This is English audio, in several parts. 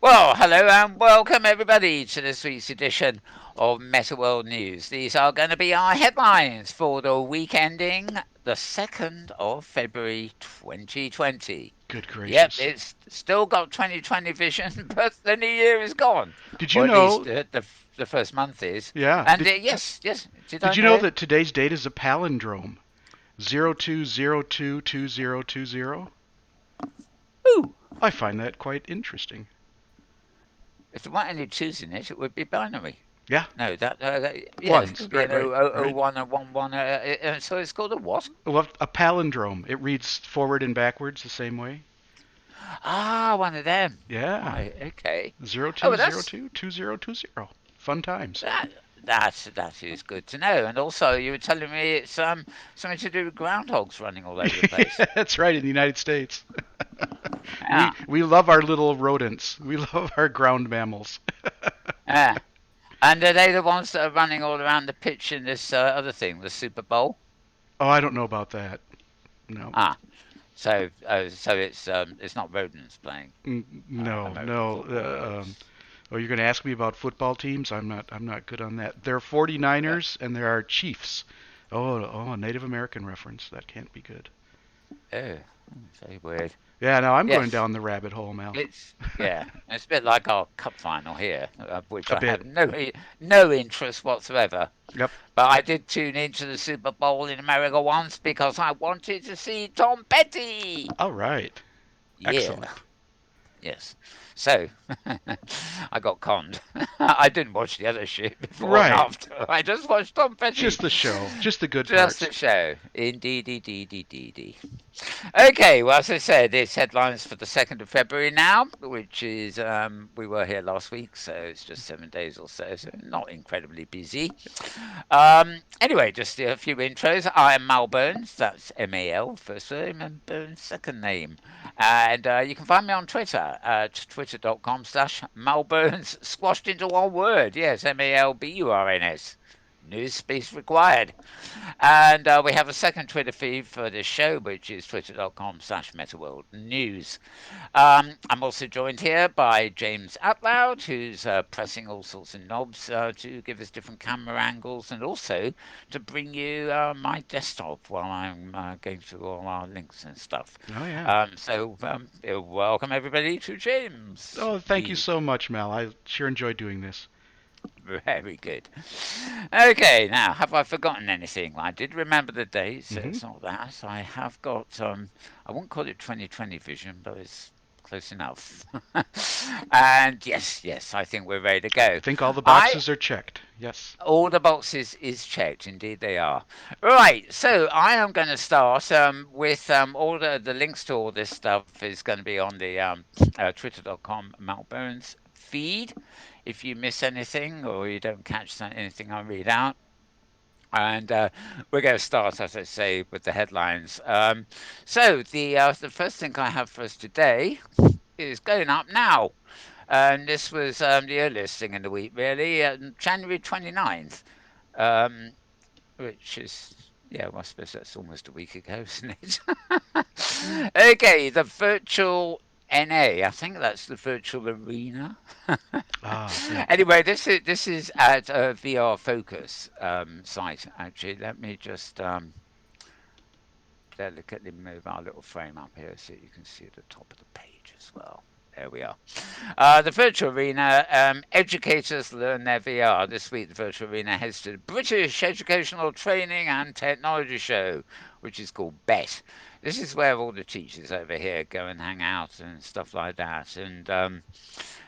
Well, hello and welcome everybody to this week's edition of Metaworld News. These are going to be our headlines for the week ending the 2nd of February 2020. Good Yep, gracious. it's still got 2020 vision, but the new year is gone. Did you Or at least know? the first month is. Yeah. And yes, did Did I you know know? that today's date is a palindrome? 02022020. Ooh, I find that quite interesting. if there weren't any twos in it, it would be binary. Yeah. No, yeah, it Ones. could be Right, an right, O right. 01 and 11. So it's called a what? Well, a palindrome. It reads forward and backwards the same way. Ah, one of them. Yeah. Right, okay. Zero Oh, two well, zero two 2020. Fun times. that is good to know. And also, you were telling me it's something to do with groundhogs running all over the place. That's right, in the United States. we Yeah, we love our little rodents. We love our ground mammals. yeah. And are they the ones that are running all around the pitch in this other thing, the Super Bowl? Oh, I don't know about that. No. Ah, so it's not rodents playing No, American no. football. Oh, you're going to ask me about football teams? I'm not good on that. There are Uh, 49ers and there are Chiefs. Oh, a Native American reference. That can't be good. oh, very weird. Yeah, no, I'm going Yes. down the rabbit hole, Mal. It's a bit like our cup final here, of which A I bit. have no interest whatsoever. Yep. But I did tune into the Super Bowl in America once because I wanted to see Tom Petty. All right. Yeah, Excellent. yes. So I got conned. I didn't watch the other shit before and Right. after. I just watched Tom Petty. Just the show. Just the good Just parts. a show. Indeed, indeed, indeed. Okay, well, as I said, it's headlines for the 2nd of February now, which is, we were here last week, so it's just 7 days or so, so not incredibly busy. Anyway, just a few intros. I am Mal Burns, that's MAL, first name, and Burns, second name. And you can find me on Twitter at twitter.com/Malburns, squashed into one word. Yes, MALBURNS. News space required. And we have a second Twitter feed for this show, which is twitter.com/Metaworld News. I'm also joined here by James Atloud, who's pressing all sorts of knobs to give us different camera angles and also to bring you my desktop while I'm going through all our links and stuff. Oh, yeah. Welcome everybody to James. Oh, thank you so much, Mal. I sure enjoy doing this. Very good. Okay, now, have I forgotten anything? I did remember the dates, so Hmm. it's not that. I have got, I won't call it 2020 vision, but it's close enough. And yes, I think we're ready to I go. think all the I boxes are checked. Yes. All the boxes is checked. Indeed, they are. Right. So I am going to start with all the links to all this stuff is going to be on the twitter.com Malbones feed. If you miss anything or you don't catch anything I read out. And we're going to start, as I say, with the headlines. So the first thing I have for us today is going up now. And this was the earliest thing in the week, really, January 29th. Um, which is, yeah, well, I suppose that's almost a week ago, isn't it? Mm. Okay, the virtual NA. I think that's the virtual arena. Ah, yeah. Anyway, this is at a VR Focus site. Actually, let me just delicately move our little frame up here so you can see at the top of the page as well. There we are. The Virtual Arena, educators learn their VR. This week, the Virtual Arena heads to the British Educational Training and Technology Show, which is called BET. This is where all the teachers over here go and hang out and stuff like that. And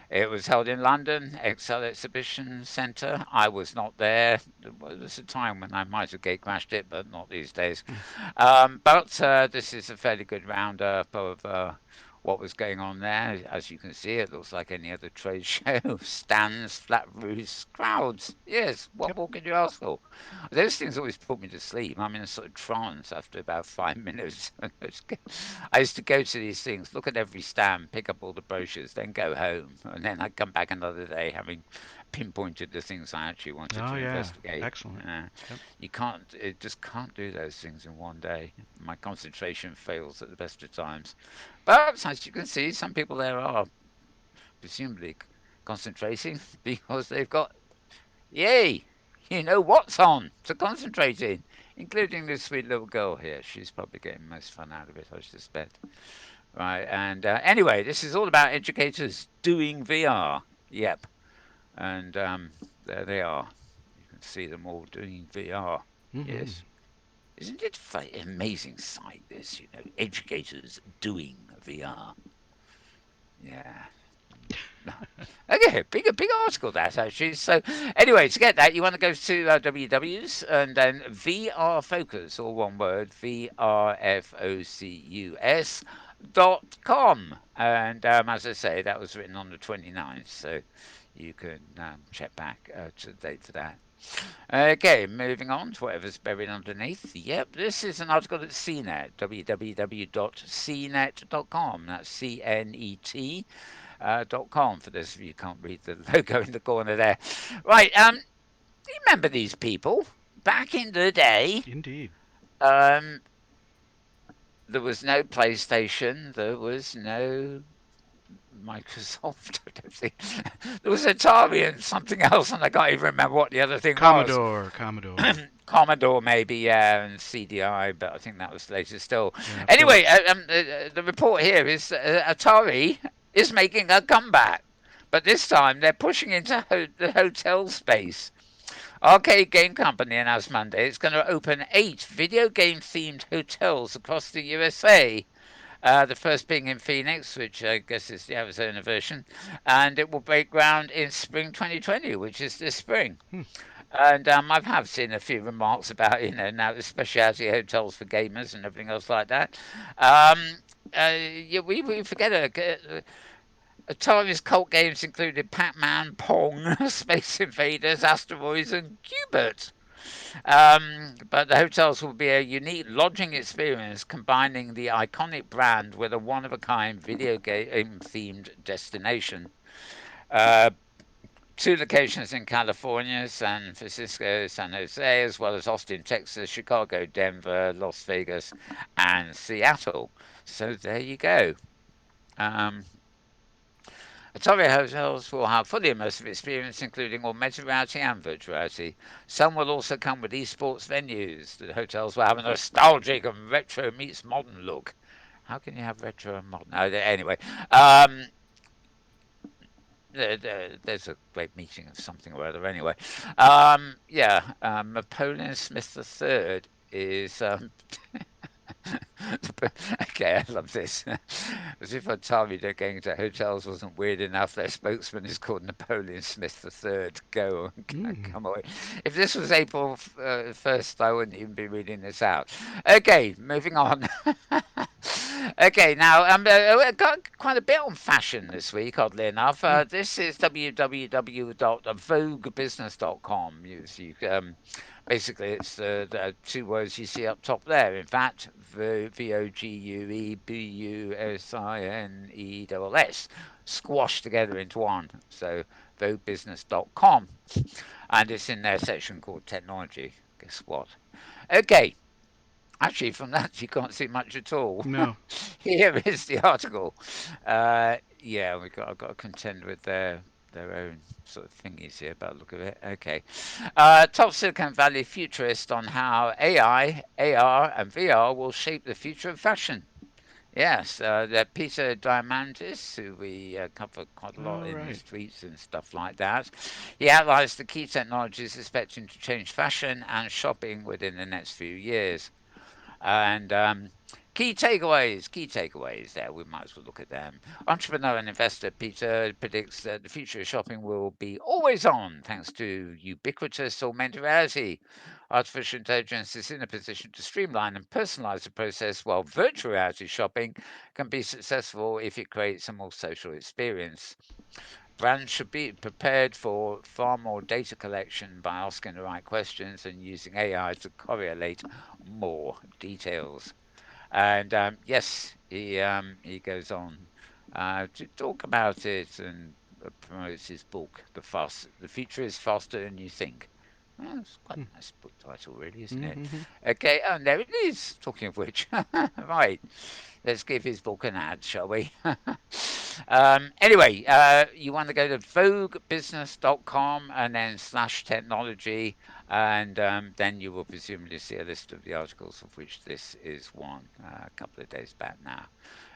it was held in London, Excel Exhibition Centre. I was not there. There was a time when I might have gate crashed it, but not these days. Mm. But this is a fairly good roundup of what was going on there. As you can see, it looks like any other trade show. Stands, flat roofs, crowds. Yes, what Yep. more can you ask for? Those things always put me to sleep. I'm in a sort of trance after about 5 minutes. I used to go to these things, look at every stand, pick up all the brochures, then go home. And then I'd come back another day having pinpointed the things I actually wanted Oh, to yeah. investigate. Excellent. Yep. You can't, it just can't do those things in one day. My concentration fails at the best of times. But as you can see, some people there are presumably concentrating because they've got, yay, you know what's on to concentrate in, including this sweet little girl here. She's probably getting most fun out of it, I suspect. Right, and anyway, this is all about educators doing VR. Yep, and there they are. You can see them all doing VR. Mm-hmm. Yes. Isn't it an amazing sight, this, educators doing VR? Yeah. Okay, big article that actually. So anyway, to get that, you want to go to WW's and then VR Focus, all one word, VRFOCUS.com. And as I say, that was written on the 29th, so you can check back to the date for that. Okay, moving on to whatever's buried underneath. Yep, this is an article at CNET, www.cnet.com. That's CNET .com for those of you who can't read the logo in the corner there. Right, you remember these people? Back in the day, Indeed. um, there was no PlayStation, there was no Microsoft, I don't think. There was Atari and something else, and I can't even remember what the other thing was. Commodore. Commodore, maybe, yeah, and CDI, but I think that was later still. Yeah, Anyway, Philip. the report here is Atari is making a comeback, but this time they're pushing into the hotel space. Arcade Game Company announced Monday it's going to open 8 video game themed hotels across the USA. The first being in Phoenix, which I guess is the Arizona version, and it will break ground in spring 2020, which is this spring. Hmm. And I have seen a few remarks about, now the specialty hotels for gamers and everything else like that. Yeah, we forget Atari's cult games included Pac-Man, Pong, Space Invaders, Asteroids, and Qbert. But the hotels will be a unique lodging experience, combining the iconic brand with a one-of-a-kind video game-themed destination. Uh, 2 locations in California, San Francisco, San Jose, as well as Austin, Texas, Chicago, Denver, Las Vegas, and Seattle. So there you go. Um, Atari hotels will have fully immersive experience, including augmented reality and virtual reality. Some will also come with esports venues. The hotels will have a nostalgic and retro meets modern look. How can you have retro and modern? Oh, anyway, um, there's a great meeting of something or other. Anyway, yeah, Napoleon Smith III is okay, I love this. As if Atari they're going to hotels wasn't weird enough, their spokesman is called Napoleon Smith III. Go on, Mm. come away. If this was April 1st, I wouldn't even be reading this out. Okay, moving on. Okay, now I got quite a bit on fashion this week, oddly enough. Mm. This is www.voguebusiness.com. Basically, it's the 2 words you see up top there. In fact, VOGUEBUSINESS squashed together into one. So voguebusiness.com, and it's in their section called technology. Guess what? Okay, actually, from that you can't see much at all. No. Here is the article. Yeah, I've got to contend with their own sort of thingies here, by the look of it. Okay. Top Silicon Valley futurist on how AI, AR, and VR will shape the future of fashion. Yes, Peter Diamandis, who we cover quite a lot All in right. his tweets and stuff like that, he outlines the key technologies expecting to change fashion and shopping within the next few years. And key takeaways there, we might as well look at them. Entrepreneur and investor Peter predicts that the future of shopping will be always on thanks to ubiquitous augmented reality. Artificial intelligence is in a position to streamline and personalize the process, while virtual reality shopping can be successful if it creates a more social experience. Brands should be prepared for far more data collection by asking the right questions and using AI to correlate more details. And yes, he goes on to talk about it and promotes his book. The future is faster than you think. Oh, it's quite a nice book title, really, isn't it? Mm-hmm. Okay, and there it is. Talking of which, right, let's give his book an ad, shall we? Anyway, you want to go to voguebusiness.com and then slash technology, and then you will presumably see a list of the articles of which this is one a couple of days back now.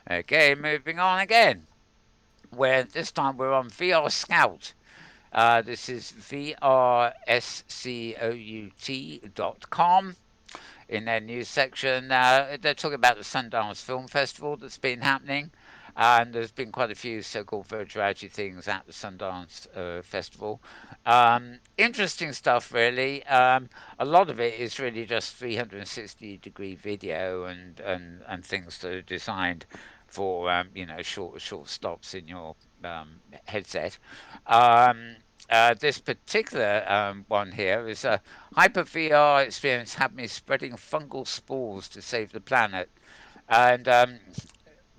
Okay, moving on again, where this time we're on VR Scout. This is vrscout.com in their news section. They're talking about the Sundance Film Festival that's been happening. And there's been quite a few so-called virtual reality things at the Sundance Festival. Interesting stuff, really. A lot of it is really just 360-degree video and things that are designed for short stops in your headset. Um, this particular one here is a hyper VR experience had me spreading fungal spores to save the planet. And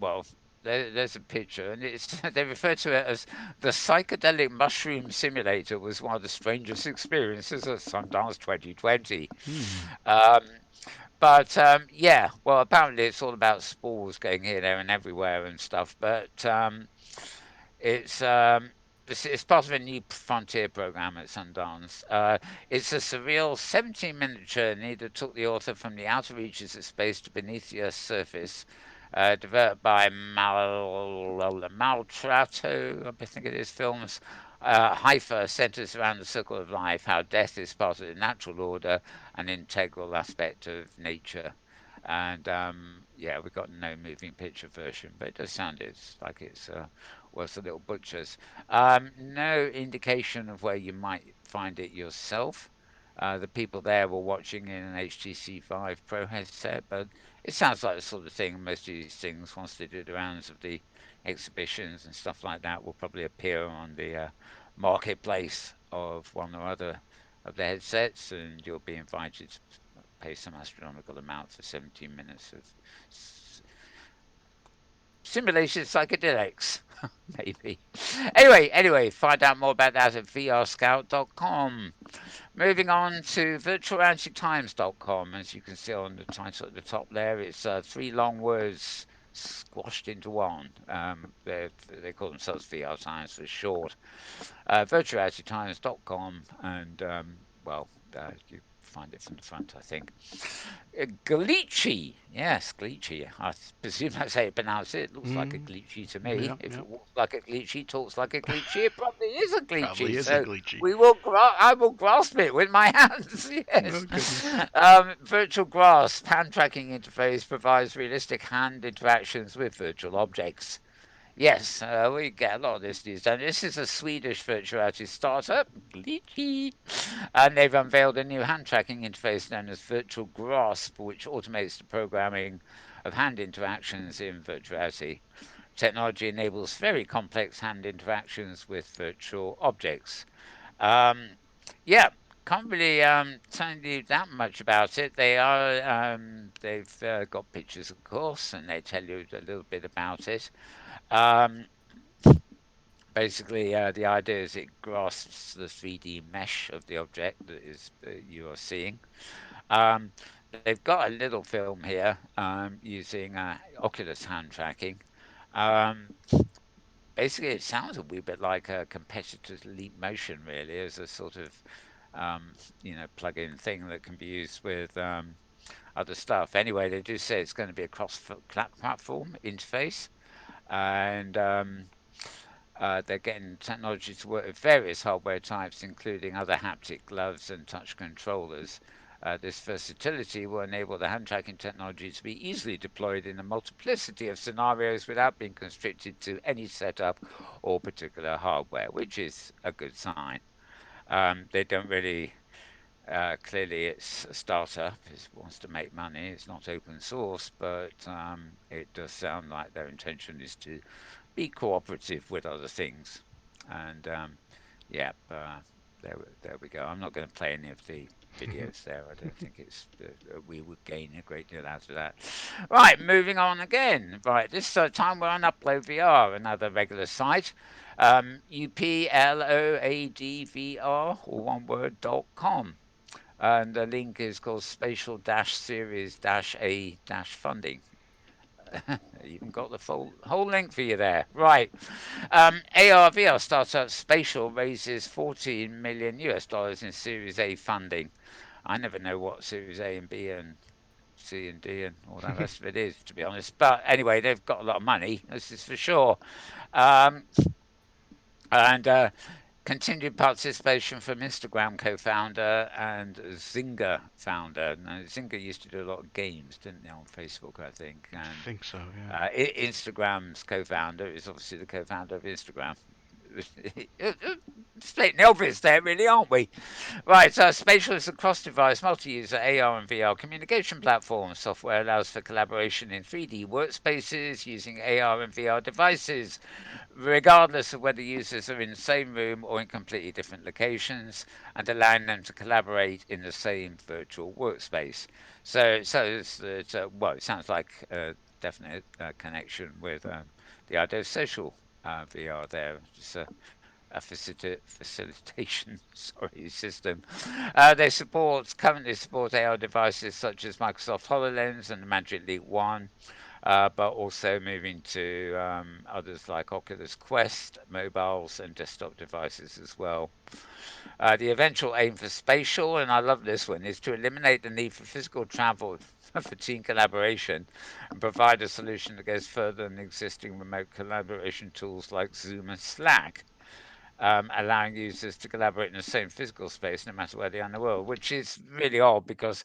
well, there's a picture, and it's they refer to it as the psychedelic mushroom simulator was one of the strangest experiences of Sundance 2020. Hmm. Um, but yeah, well, apparently it's all about spores going here, there, and everywhere and stuff. But it's it's part of a new frontier program at Sundance. It's a surreal 17-minute journey that took the author from the outer reaches of space to beneath the Earth's surface, developed by Maltrato, I think it is, films. Haifa centers around the circle of life, how death is part of the natural order, an integral aspect of nature. And yeah, we've got no moving picture version, but it does sound like it's worth a little butchers. No indication of where you might find it yourself. The people there were watching in an HTC Vive Pro headset, but it sounds like the sort of thing most of these things, once they do the rounds of the exhibitions and stuff like that, will probably appear on the marketplace of one or other of the headsets, and you'll be invited to pay some astronomical amount for 17 minutes of simulation psychedelics, maybe. Anyway, find out more about that at vrscout.com. Moving on to virtualrealitytimes.com. As you can see on the title at the top there, it's three long words squashed into one. They call themselves VR Times for short. Virtualrealitytimes.com, and well, you find it from the front, I think. Glitchy, yes, Glitchy. I presume that's how you pronounce it. It looks like a Mm. Glitchy to Yep. me. If Yep. it walks like a Glitchy, talks like a Glitchy, it probably is a Probably Glitchy. is a So glitchy. I will grasp it with my hands. Oh Yes. goodness. Virtual grasp hand tracking interface provides realistic hand interactions with virtual objects. Yes, we get a lot of this these days. This is a Swedish virtual reality startup, Glitchy, and they've unveiled a new hand tracking interface known as Virtual Grasp, which automates the programming of hand interactions in virtual reality. Technology enables very complex hand interactions with virtual objects. Um, yeah, can't really tell you that much about it. They've got pictures, of course, and they tell you a little bit about it. Um, Basically, the idea is it grasps the 3D mesh of the object that you are seeing. Um, they've got a little film here using Oculus hand tracking. Um, Basically, it sounds a wee bit like a competitor's Leap Motion, really, as a sort of plug-in thing that can be used with other stuff. Anyway, they do say it's going to be a cross-platform interface, and they're getting technology to work with various hardware types, including other haptic gloves and touch controllers. This versatility will enable the hand tracking technology to be easily deployed in a multiplicity of scenarios without being constricted to any setup or particular hardware, which is a good sign. They don't really clearly, it's a startup. It wants to make money. It's not open source, but it does sound like their intention is to be cooperative with other things. And yeah, there we go. I'm not going to play any of the videos there. I don't think we would gain a great deal out of that. Right, moving on again. Right, this time we're on Upload VR, another regular site. UPLOADVR, or one word, .com. And the link is called Spatial Dash Series Dash A Dash Funding. Even got the full whole link for you there. Right. AR VR startup Spatial raises 14 million US dollars in Series A funding. I never know what Series A and B and C and D and all that rest of it is, to be honest. But anyway, they've got a lot of money. This is for sure. Um, and continued participation from Instagram co-founder and Zynga founder. Now, Zynga used to do a lot of games, didn't they, on Facebook, I think. I And think so, yeah. Instagram's co-founder is obviously the co-founder of Instagram. Stating the obvious there, really, aren't we? Right, so Spatial is a cross-device, multi-user AR and VR communication platform. Software allows for collaboration in 3D workspaces using AR and VR devices, regardless of whether users are in the same room or in completely different locations, and allowing them to collaborate in the same virtual workspace. Well, it sounds like a definite connection with the idea of social VR there. Just a facilitation sorry system. They currently support AR devices such as Microsoft HoloLens and the Magic Leap One, but also moving to others like Oculus Quest, mobiles, and desktop devices as well. The eventual aim for Spatial, and I love this one, is to eliminate the need for physical travel for team collaboration and provide a solution that goes further than existing remote collaboration tools like Zoom and Slack, allowing users to collaborate in the same physical space no matter where they are in the world, which is really odd because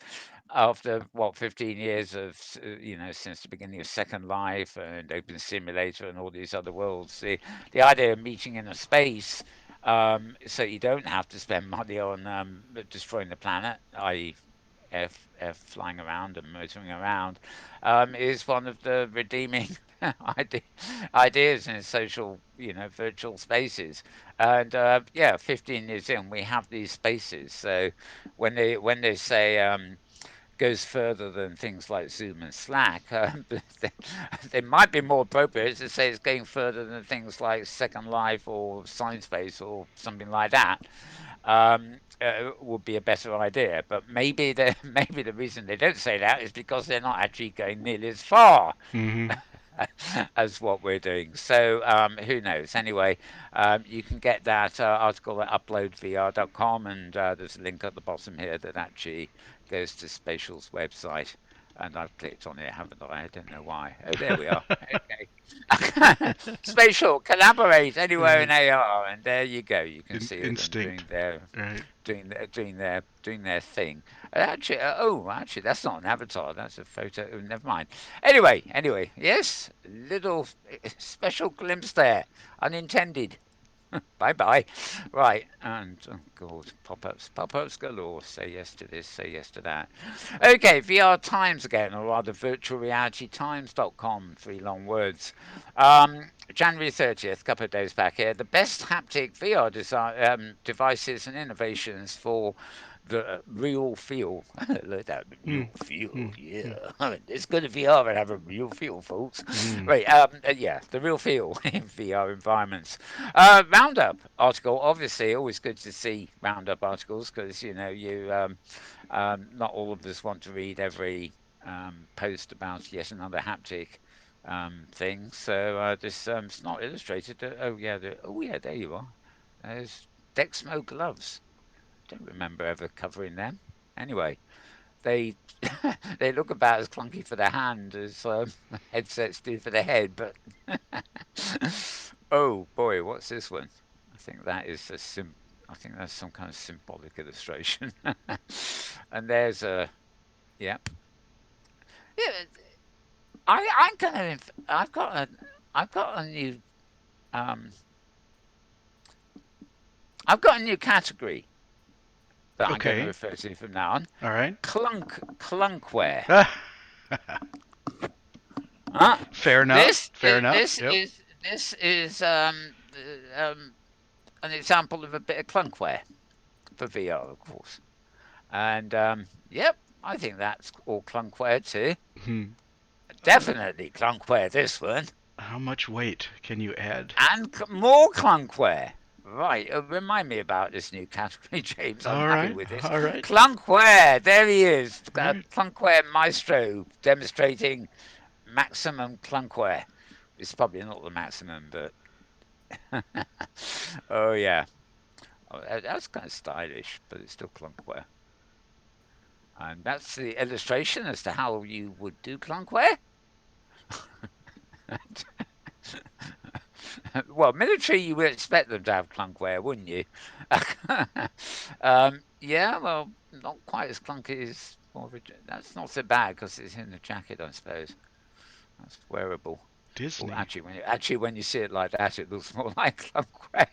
after what 15 years of since the beginning of Second Life and Open Simulator and all these other worlds, the idea of meeting in a space, so you don't have to spend money on destroying the planet, i.e. F flying around and motoring around, is one of the redeeming ideas in social, virtual spaces. And yeah, 15 years in, we have these spaces. So when they say goes further than things like Zoom and Slack, they might be more appropriate to say it's going further than things like Second Life or Science Base or something like that. Would be a better idea. But maybe the maybe the reason they don't say that is because they're not actually going nearly as far Hmm. as what we're doing. So who knows? Anyway, you can get that article at uploadvr.com, and there's a link at the bottom here that actually goes to Spatial's website. And I've clicked on it, haven't I? I don't know why. Oh, there we are. Okay. Spatial, collaborate anywhere in Right. AR, and there you go. You can see them Instinct. Right. doing their thing. Actually, that's not an avatar. That's a photo. Oh, never mind. Anyway, yes, little special glimpse there, unintended. Bye bye. Right, and oh god, pop ups galore. Say yes to this, say yes to that. Okay, VR Times again, or rather virtualrealitytimes.com, three long words. January 30th, couple of days back here, the best haptic VR devices and innovations for the real feel. Look at that Hmm. real feel, Hmm. Hmm. yeah. It's good to VR and have a real feel, folks. Hmm. Right, yeah, the real feel in VR environments. Roundup article, obviously, always good to see roundup articles because not all of us want to read every post about yet another haptic thing. So this it's not illustrated. Oh yeah, there you are. There's Dexmo gloves. Don't remember ever covering them. Anyway, they they look about as clunky for the hand as headsets do for the head. But oh boy, what's this one? I think that is a sim. I think that's some kind of symbolic illustration. And there's a yeah. Yeah, I'm gonna. I've got a new. Um, I've got a new category that I'm going to Okay. refer to from now on. All right. Clunkware. Ah. Huh? Fair enough. This Fair is enough. this Yep. is this is an example of a bit of clunkware for VR, of course. And yep, I think that's all clunkware too. Hmm. Uh, Definitely clunkware this one, how much weight can you add? and more clunkware. Right, remind me about this new category, James. I'm All happy right, with this. all right, Clunkware, there he is. all right. Clunkware Maestro demonstrating maximum clunkware. It's probably not the maximum, but oh yeah, oh, that's kind of stylish, but it's still clunkware. And that's the illustration as to how you would do clunkware. Well, military, you would expect them to have clunkware, wouldn't you? Yeah, well, not quite as clunky as more of a, that's not so bad because it's in the jacket, I suppose. That's wearable. Well, Disney. actually when you see it like that, it looks more like clunkware.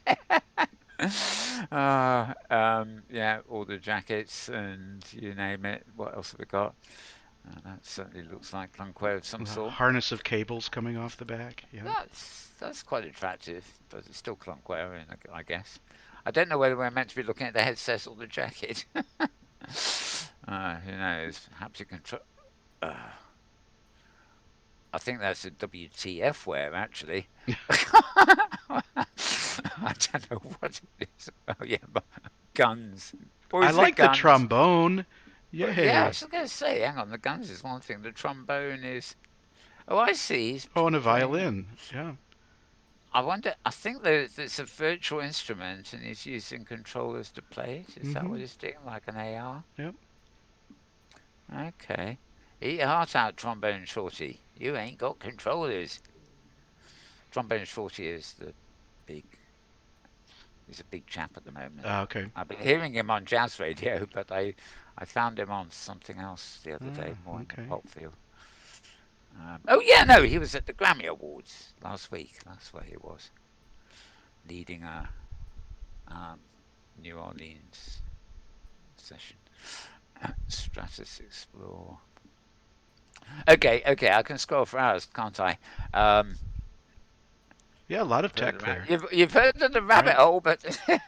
Yeah, all the jackets and you name it. What else have we got? That certainly looks like clunkware of some The sort. harness of cables coming off the back. Yeah. That's quite attractive, but it's still clunkware, I guess. I don't know whether we're meant to be looking at the headset or the jacket. Who knows? Perhaps you can try. Uh, I think that's a WTF wear, actually. I don't know what it is. Oh yeah, but guns, I boys with like the guns. trombone. But yeah, I Yay. was going to say, hang on, the guns is one thing. The trombone is. Oh, I see. He's Oh, and a playing. violin. Yeah. I wonder. I think that it's a virtual instrument, and he's using controllers to play it. Is that Mm-hmm. what he's doing, like an AR? Yep. Okay. Eat your heart out, trombone shorty. You ain't got controllers. Trombone shorty is the big. He's a big chap at the moment. Okay. I've been hearing him on jazz radio, but I found him on something else the other day, more in the Okay. pop field. Oh yeah, no, he was at the Grammy Awards last week. That's where he was, leading a um, New Orleans session. Stratus Explore. Okay, okay, I can scroll for hours, can't I? Um, Yeah, a lot of tech there. you've heard of the rabbit Right. hole, but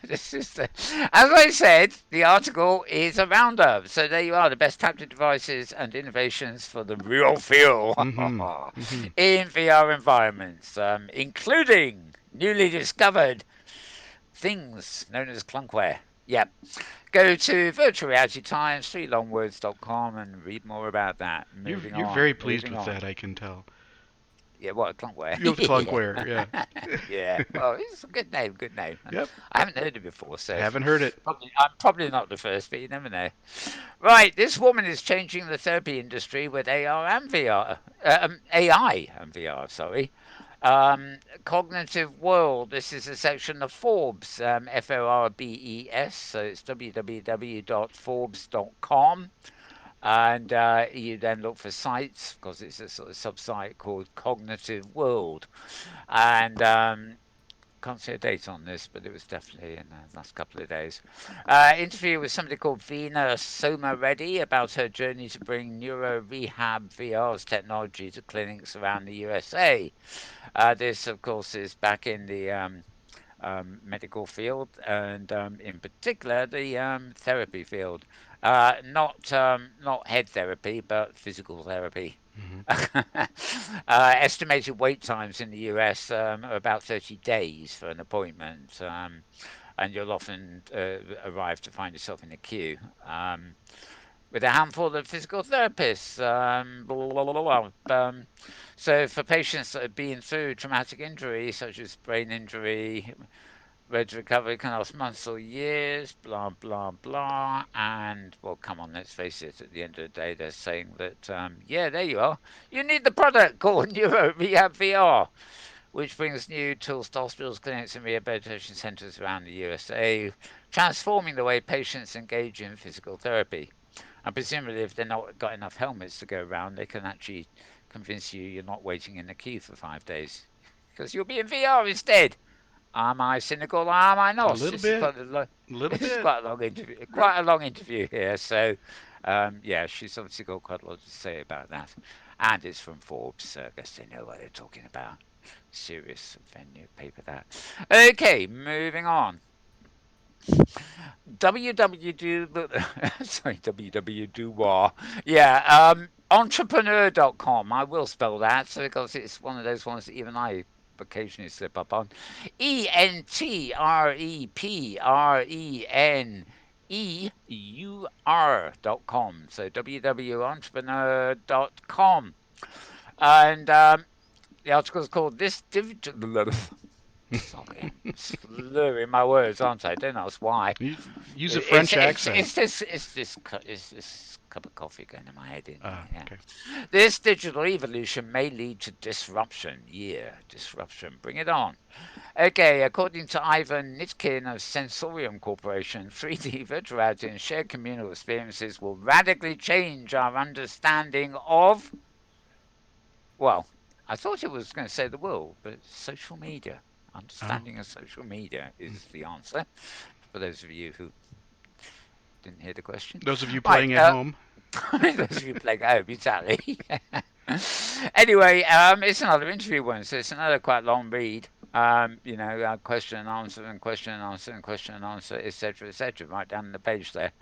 this is the, as I said, the article is a roundup. So there you are, the best tablet devices and innovations for the real feel Mm-hmm. Mm-hmm. in VR environments, including newly discovered things known as clunkware. Yep. Go to virtual reality times, 3longwords.com and read more about that. Moving You're on, very pleased moving with on. that, I can tell. Yeah, what, clunkware? You have Yeah. clunkware, Yeah. yeah. Well, it's a good name, good name. And Yep. I haven't heard it before, so Haven't heard it. I'm probably not the first, but you never know. Right, this woman is changing the therapy industry with AR and VR, AI and VR, sorry. Cognitive World. This is a section of Forbes, Forbes. So it's www.forbes.com. And you then look for sites because it's a sort of sub-site called Cognitive World. And can't see a date on this, but it was definitely in the last couple of days. Interview with somebody called Veena Soma Reddy about her journey to bring neuro rehab VR's technology to clinics around the USA. This, of course, is back in the medical field and in particular the therapy field. Not head therapy, but physical therapy. Hmm. Estimated wait times in the US are about 30 days for an appointment, and you'll often arrive to find yourself in a queue. With a handful of physical therapists. Blah, blah, blah, blah. So, for patients that have been through traumatic injury, such as brain injury, road to recovery can last months or years, blah, blah, blah. And, well, come on, let's face it, at the end of the day, they're saying that, yeah, there you are. You need the product called Neuro Rehab VR, which brings new tools to hospitals, clinics, and rehabilitation centers around the USA, transforming the way patients engage in physical therapy. And presumably, if they're not got enough helmets to go around, they can actually convince you you're not waiting in the queue for 5 days because you'll be in VR instead. Am I cynical or am I A not? little bit. A little This is bit. quite a long interview. Right. Quite a long interview here. So, yeah, she's obviously got quite a lot to say about that, and it's from Forbes, so I guess they know what they're talking about. Serious venue paper that. Okay, moving on. WWD, sorry, WWDouar. Yeah, entrepreneur.com. I will spell that so because it's one of those ones that even I occasionally slip up on. entrepreneur.com. So www.entrepreneur.com. And the article is called This Digital. Sorry, I'm slurring my words, aren't I? Don't ask why. Use a French accent. It's this cup of coffee going in my head, isn't it? Ah, Yeah. okay. This digital evolution may lead to disruption. Yeah, disruption. Bring it on. Okay, according to Ivan Nitkin of Sensorium Corporation, 3D virtual reality and shared communal experiences will radically change our understanding of, well, I thought it was going to say the world, but it's social media. Oh, Understanding of social media is the answer for those of you who didn't hear the question. those of you Right, playing at home. those of you playing at home, exactly. Anyway, it's another interview one, so it's another quite long read. Question and answer and question and answer and question and answer, etc., right down the page there.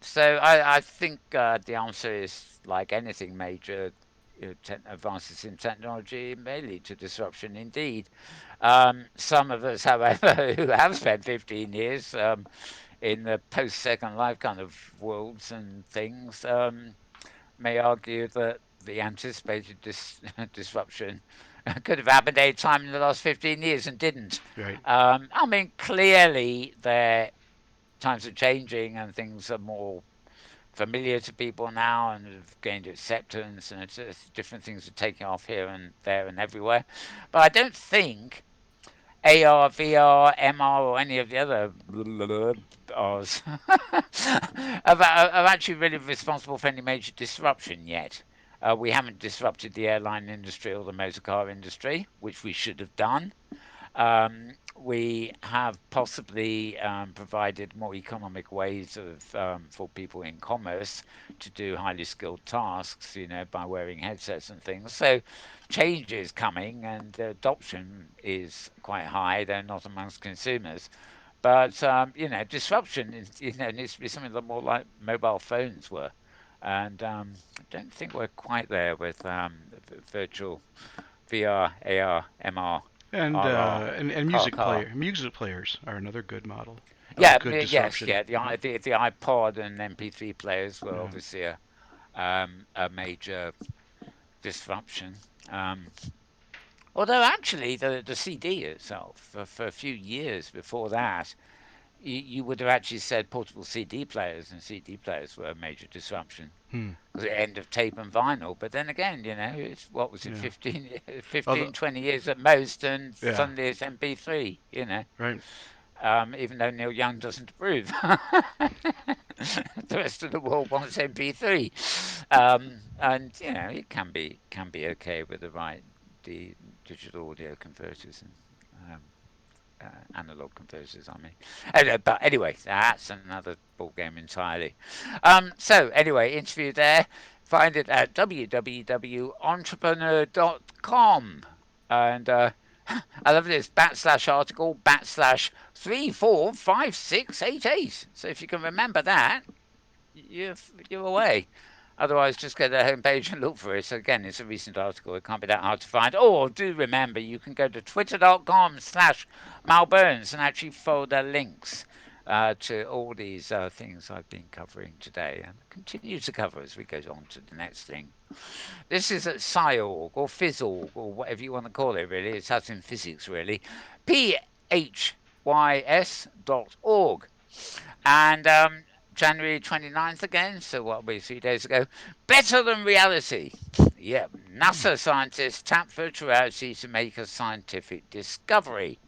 So I think the answer is like anything major. Advances in technology may lead to disruption indeed. Some of us, however, who have spent 15 years in the post Second Life kind of worlds and things, may argue that the anticipated disruption could have happened any time in the last 15 years and didn't. Right. I mean, clearly, times are changing and things are more familiar to people now and have gained acceptance, and it's different things are taking off here and there and everywhere. But I don't think AR, VR, MR, or any of the other R's are actually really responsible for any major disruption yet. We haven't disrupted the airline industry or the motor car industry, which we should have done. We have possibly provided more economic ways of for people in commerce to do highly skilled tasks, by wearing headsets and things. So change is coming, and the adoption is quite high, though not amongst consumers. But disruption is needs to be something that more like mobile phones were. And I don't think we're quite there with virtual VR, AR, MR, And RR, and car. music players are another good model of Yeah, good yes, disruption. yeah. Yeah. The iPod and MP3 players were Yeah. obviously a major disruption. Um, Although actually the CD itself, for a few years before that, you would have actually said portable CD players and CD players were a major disruption Hmm. because the end of tape and vinyl. But then again, it's what was it, Yeah. 15, Although, 15, 20 years at most, and yeah. suddenly it's MP3, Right. even though Neil Young doesn't approve. The rest of the world wants MP3, and it can be okay with the right the digital audio converters and analog converters. I mean, but anyway, that's another ball game entirely. So anyway, interview there. Find it at www.entrepreneur.com. And I love this /article /345688. So if you can remember that, you're you're away. Otherwise, just go to the homepage and look for it. So again, it's a recent article. It can't be that hard to find. Or do remember, you can go to twitter.com/Malburns and actually follow the links to all these things I've been covering today and continue to cover as we go on to the next thing. This is at Sci.org or Phys.org or whatever you want to call it, really. It's as in physics, really. phys.org. And January 29th again, so what will be 3 days ago. Better than reality. Yeah, Hmm. NASA scientists tap virtual reality to make a scientific discovery.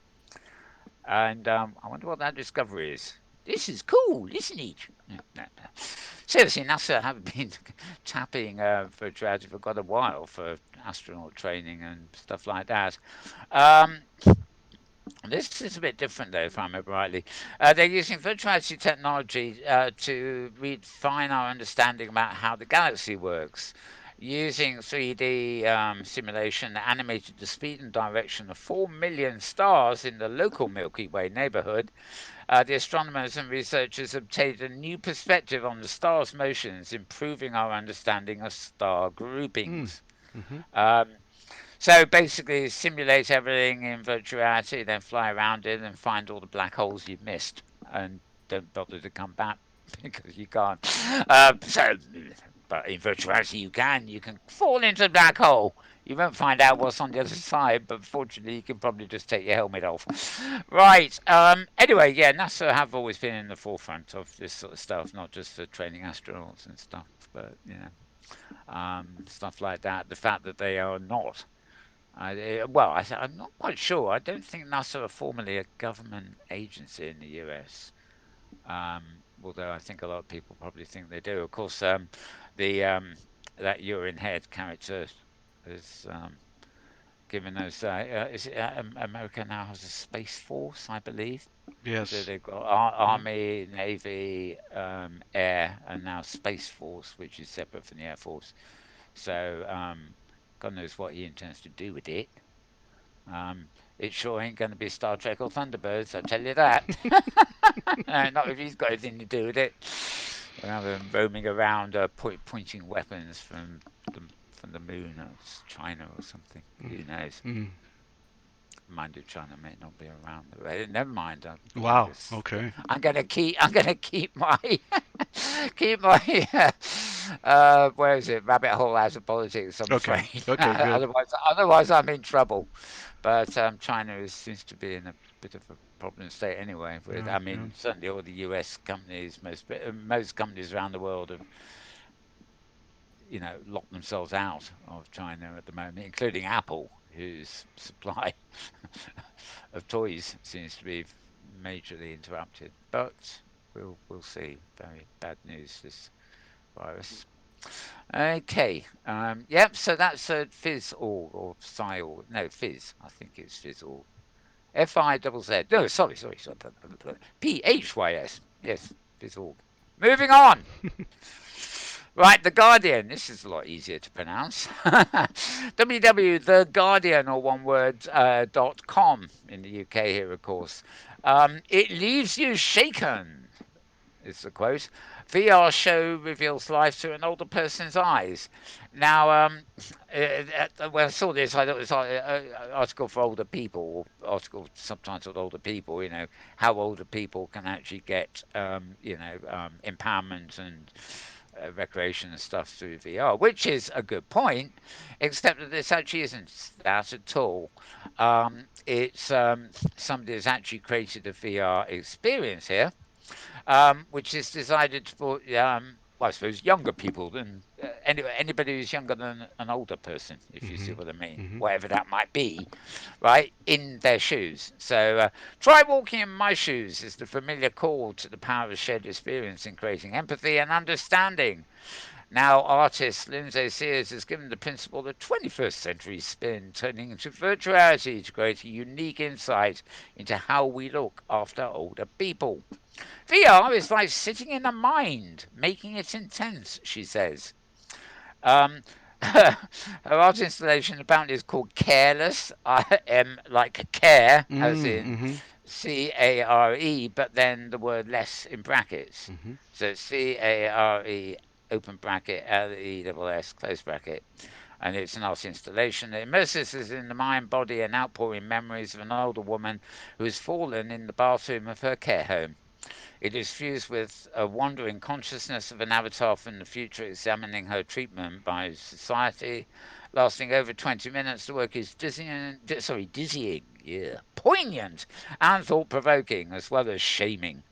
And I wonder what that discovery is. This is cool, isn't it? No, no, no. Seriously, NASA have been tapping virtual reality for quite a while for astronaut training and stuff like that. Um, this is a bit different, though, if I remember rightly. They're using virtual reality technology to refine our understanding about how the galaxy works. Using 3D simulation that animated the speed and direction of 4 million stars in the local Milky Way neighborhood, the astronomers and researchers obtained a new perspective on the stars' motions, improving our understanding of star Hmm. groupings. Mm-hmm. Um, So basically, simulate everything in virtual reality, then fly around it and find all the black holes you've missed, and don't bother to come back because you can't. But in virtual reality, you can. You can fall into the black hole. You won't find out what's on the other side, but fortunately, you can probably just take your helmet off. Right. Anyway, yeah, NASA have always been in the forefront of this sort of stuff, not just for training astronauts and stuff, but stuff like that. The fact that they are not I'm not quite sure. I don't think NASA are formally a government agency in the US. Although I think a lot of people probably think they do. Of course, the that urine head character is given us. Is it America now has a space force? I believe. So Yes. they've got Hmm. Army, Navy, Air, and now Space Force, which is separate from the Air Force. So God knows what he intends to do with it. Um, it sure ain't going to be Star Trek or Thunderbirds, I tell you that. Not if he's got anything to do with it. We'll have him roaming around, pointing weapons from the moon or China or something. Who knows? Mm. Mind you, China may not be around. Never mind. Wow. Okay. I'm gonna keep my keep my where is it rabbit hole out of politics. I'm Okay. afraid. Okay. Good. Otherwise, I'm in trouble. But seems to be in a bit of a problem state anyway. Yeah. I Yeah. mean, certainly all the U.S. companies, most companies around the world have, locked themselves out of China at the moment, including Apple, whose supply of toys seems to be majorly interrupted. But we'll see. Very bad news. This virus. Okay. Yep. So that's Fizz org or Psi org. No, Fizz. I think it's Fizz org. FIZZ. No, sorry. PHYS. Yes, Fizz org. Moving on. Right, The Guardian. This is a lot easier to pronounce. www.theguardian, or one word, .com in the UK here, of course. It leaves you shaken, is the quote. VR show reveals life through an older person's eyes. Now, when I saw this, I thought it was like an article for older people, or article subtitled "Older People." How older people can actually get, empowerment and recreation and stuff through VR, which is a good point, except that this actually isn't that at all. It's Somebody has actually created a VR experience here, which is designed for, well, I suppose, younger people than anybody who's younger than an older person, if you see Mhm. what I mean, Mhm. whatever that might be, right, in their shoes. So try walking in my shoes is the familiar call to the power of shared experience in creating empathy and understanding. Now, artist Lindsay Sears has given the principle the 21st century spin, turning into virtuality to create a unique insight into how we look after older people. VR is like sitting in a mind, making it intense, she says. Um, her art installation apparently is called Careless, like care, as Mm. in Mhm. CARE, but then the word less in brackets. Mhm. So CARE, open bracket, LESS, close bracket. And it's an art installation that immerses us in the mind, body, and outpouring memories of an older woman who has fallen in the bathroom of her care home. It is fused with a wandering consciousness of an avatar from the future examining her treatment by society. Lasting over 20 minutes, the work is dizzying, yeah, poignant, and thought provoking, as well as shaming.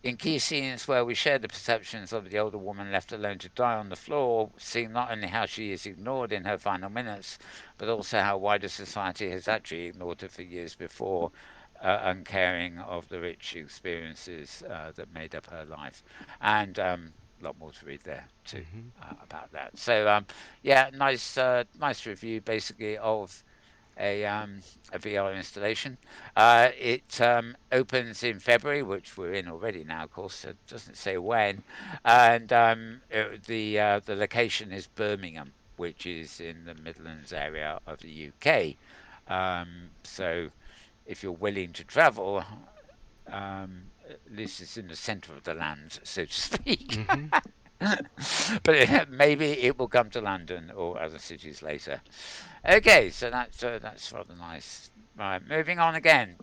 In key scenes where we share the perceptions of the older woman left alone to die on the floor, seeing not only how she is ignored in her final minutes, but also how wider society has actually ignored her for years before, uncaring of the rich experiences that made up her life. And a lot more to read there too Mhm. about that. So yeah, nice review basically of a um, a VR installation. It opens in February, which we're in already now, of course. So it doesn't say when, and the location is Birmingham, which is in the Midlands area of the UK. So if you're willing to travel, at least it's in the centre of the land, so to speak. Mhm. but maybe it will come to London or other cities later. Okay, so that's rather nice. Right, moving on again.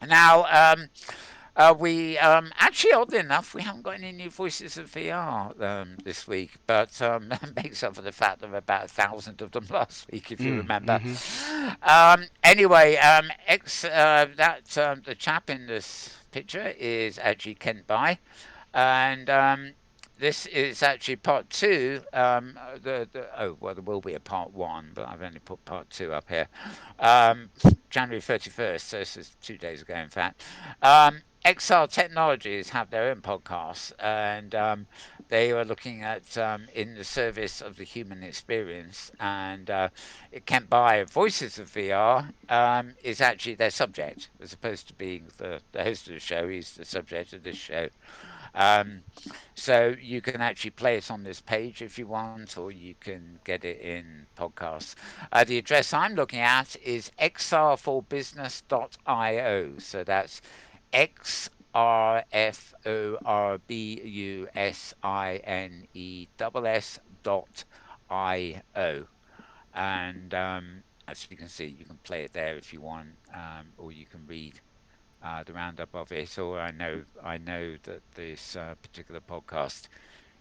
Now, we actually, oddly enough, we haven't got any new voices of VR this week, but that makes up for the fact there were about 1,000 of them last week, if you remember. Mm-hmm. Anyway, the chap in this picture is actually Kent Bai, and this is actually part two. Well, there will be a part one, but I've only put part two up here. Um, January 31st, so this is 2 days ago, in fact. XR Technologies have their own podcast, and they are looking at in the service of the human experience, and it can buy Voices of VR is actually their subject, as opposed to being the host of the show. He's the subject of this show. Um, so you can actually play it on this page if you want, or you can get it in podcasts. The address I'm looking at is xrforbusiness.io. So that's xrforbusiness.io. And as you can see, you can play it there if you want, or you can read the roundup of it. Or I know that this particular podcast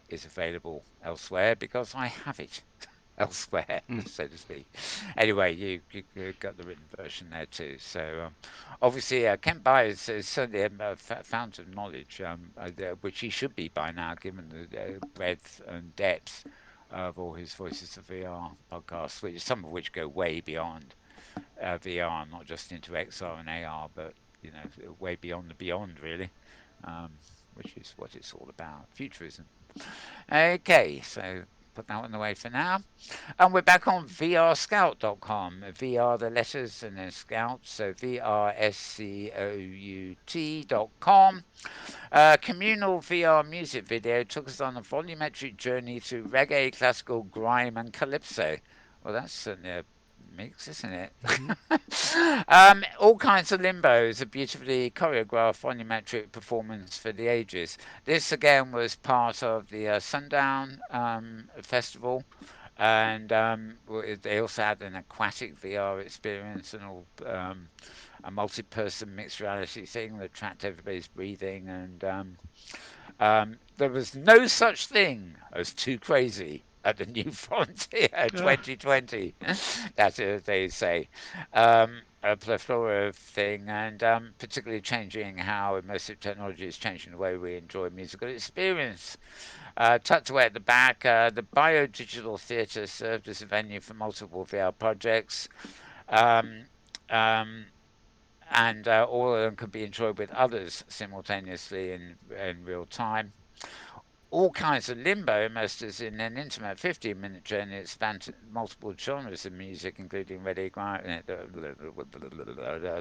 is available elsewhere because I have it elsewhere, Mm. so to speak. Anyway, you got the written version there too. So obviously, Kent Baer is certainly a fountain of knowledge, which he should be by now, given the breadth and depth of all his Voices of VR podcasts, which some of which go way beyond VR, not just into XR and AR, but way beyond the beyond, really, which is what it's all about, futurism. Okay, so put that one away for now. And we're back on vrscout.com. VR, the letters, and then Scout. So VRSCOUT.com. Communal VR music video took us on a volumetric journey through reggae, classical, grime, and calypso. Well, that's certainly a mix, isn't it? Mm-hmm. All kinds of limbos, a beautifully choreographed volumetric performance for the ages. This again was part of the Sundown Festival, and they also had an aquatic VR experience and all a multi-person mixed reality thing that tracked everybody's breathing, and there was no such thing as too crazy at the New Frontier Ah. 2020. That's what they say. A plethora of thing, and particularly changing how immersive technology is changing the way we enjoy musical experience. Tucked away at the back, the Biodigital Theatre served as a venue for multiple VR projects. Um, um, and all of them could be enjoyed with others simultaneously in real time. All kinds of limbo immersed us in an intimate 15-minute journey that spanned multiple genres of music, including Ready the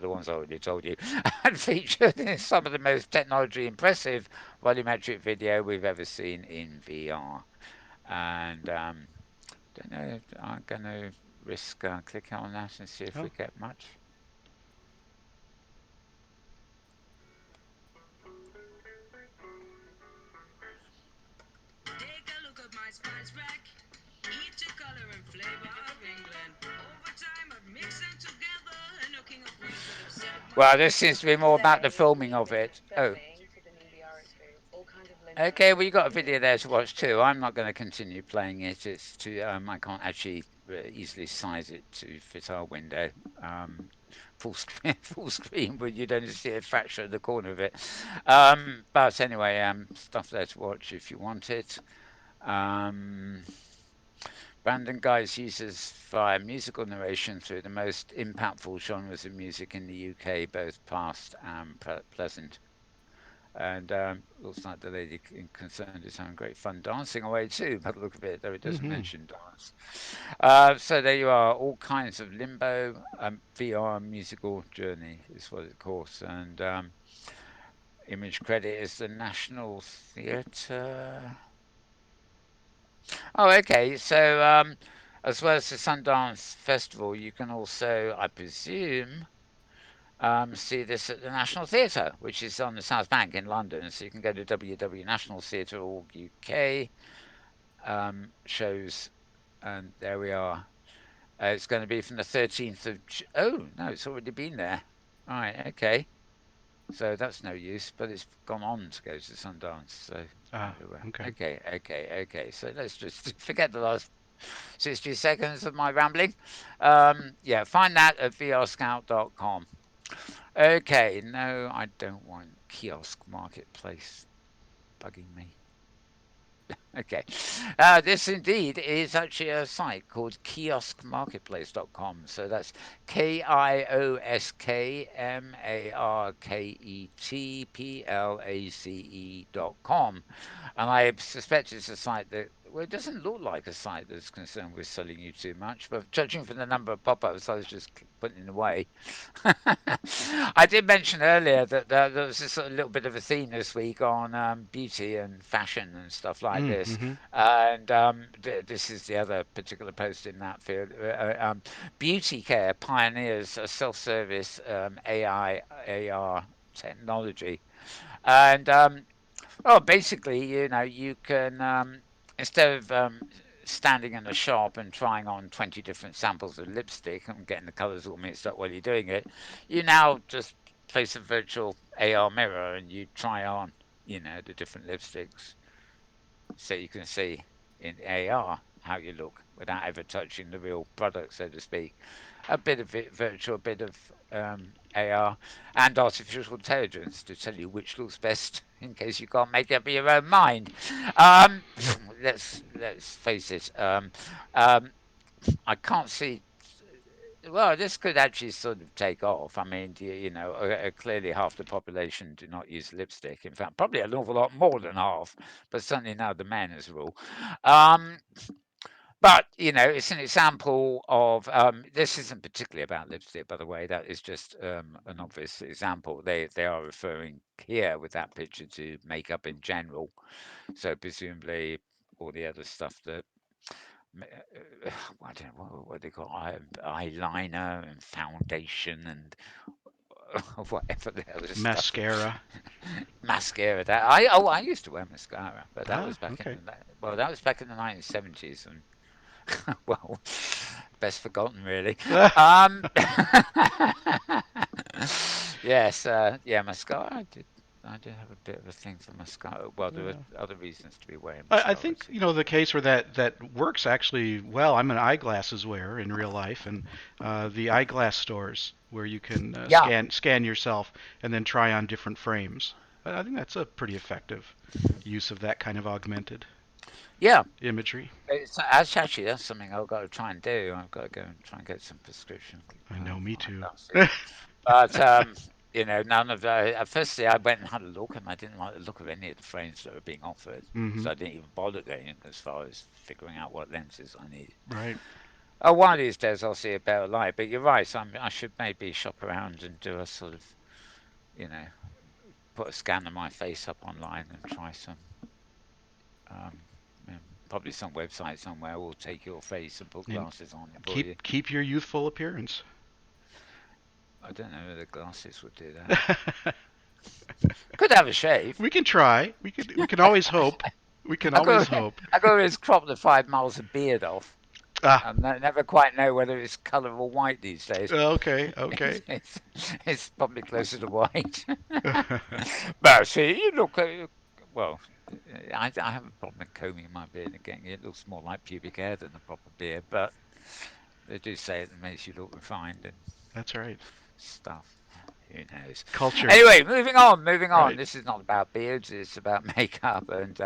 ones I already told you, and featured in some of the most technology impressive volumetric video we've ever seen in VR. And don't know if I'm going to risk clicking on that and see if we Oh. get much. Take a look at my spice rack. Each a color and flavor of England. Over time, I've mixed them together, and no king or queen could have set my Well, this taste seems to better. be more about the Today, filming we've of been it. Oh, filming to the new VR experience, all kinds of okay. limbo. Well, you got a video there to watch too. I'm not going to continue playing it. It's too. I can't actually easily size it to fit our window. Um, full screen, full screen, but you'd only see a fraction of the corner of it. But anyway, stuff there to watch if you want it. Um, Brandon Guys uses via musical narration through the most impactful genres of music in the UK, both past and present. And looks like the lady concerned is having great fun dancing away too, by the look of it, though it doesn't Mm-hmm. mention dance. So there you are, all kinds of limbo VR musical journey is what it calls, and image credit is the National Theatre. Oh, okay. So as well as the Sundance Festival, you can also, I presume, see this at the National Theatre, which is on the South Bank in London. So you can go to www.nationaltheatre.org UK, shows, and there we are. It's going to be from the 13th of. Oh, no, it's already been there. Right, okay. So that's no use, but it's gone on to go to Sundance. So, Ah, okay. okay. So let's just forget the last 60 seconds of my rambling. Yeah, find that at vrscout.com. Okay, no, I don't want Kiosk Marketplace bugging me. Okay. This indeed is actually a site called kioskmarketplace.com. So that's KIOSKMARKETPLACE.com. And I suspect it's a site that, well, it doesn't look like a site that's concerned with selling you too much, but judging from the number of pop ups, I was just putting away. I did mention earlier that there was this little bit of a theme this week on beauty and fashion and stuff like this. Mm-hmm. And this is the other particular post in that field. Beauty care pioneers a self service AI, AR technology. And oh, basically, you can instead of standing in a shop and trying on 20 different samples of lipstick and getting the colours all mixed up while you're doing it, you now just place a virtual AR mirror and you try on, the different lipsticks so you can see in AR how you look without ever touching the real product, so to speak. A bit of it virtual, a bit of AR, and artificial intelligence to tell you which looks best in case you can't make up your own mind. Um, let's face it. Um, I can't see. Well, this could actually sort of take off. I mean, clearly half the population do not use lipstick. In fact, probably an awful lot more than half, but certainly now the men as a rule. Um, but it's an example of this isn't particularly about lipstick, by the way. That is just an obvious example. They are referring here with that picture to makeup in general. So presumably all the other stuff that I don't know what they call eyeliner and foundation and whatever the other stuff, Mascara. mascara. I used to wear mascara, but that Ah, was back in okay. that was back in the 1970s, and well, best forgotten really. Um, yes, yeah, mascara. I did have a bit of a thing for mascara. Well, there were Yeah. other reasons to be wearing I mascara. think So. the case where that works actually well. I'm an eyeglasses wearer in real life, and the eyeglass stores where you can Yeah, scan yourself and then try on different frames. I think that's a pretty effective use of that kind of augmented yeah. imagery. Actually that's something I've got to try and do. I've got to go and try and get some prescription I know, me too. eyeglasses. But none of the. Firstly, I went and had a look, and I didn't like the look of any of the frames that were being offered, Hmm. so I didn't even bother going as far as figuring out what lenses I need. Right. Oh, one of these days I'll see a better light. But you're right. I should maybe shop around and do a sort of, you know, put a scan of my face up online and try some. Um, um, Probably some website somewhere will take your face and put And glasses on it for you. keep your youthful appearance. I don't know whether glasses would do that. Could have a shave. We can try. We can always hope. We can I always got hope. I got his crop the 5 miles of beard off. Ah, I never quite know whether it's colour or white these days. okay, It's, okay. it's, it's probably closer to white. But see, you look. Well, I have a problem with combing my beard and getting it looks more like pubic hair than a proper beard. But they do say it makes you look refined and That's right. stuff. Who knows? Culture. Anyway, moving on, moving on. Right. This is not about beards, it's about makeup. And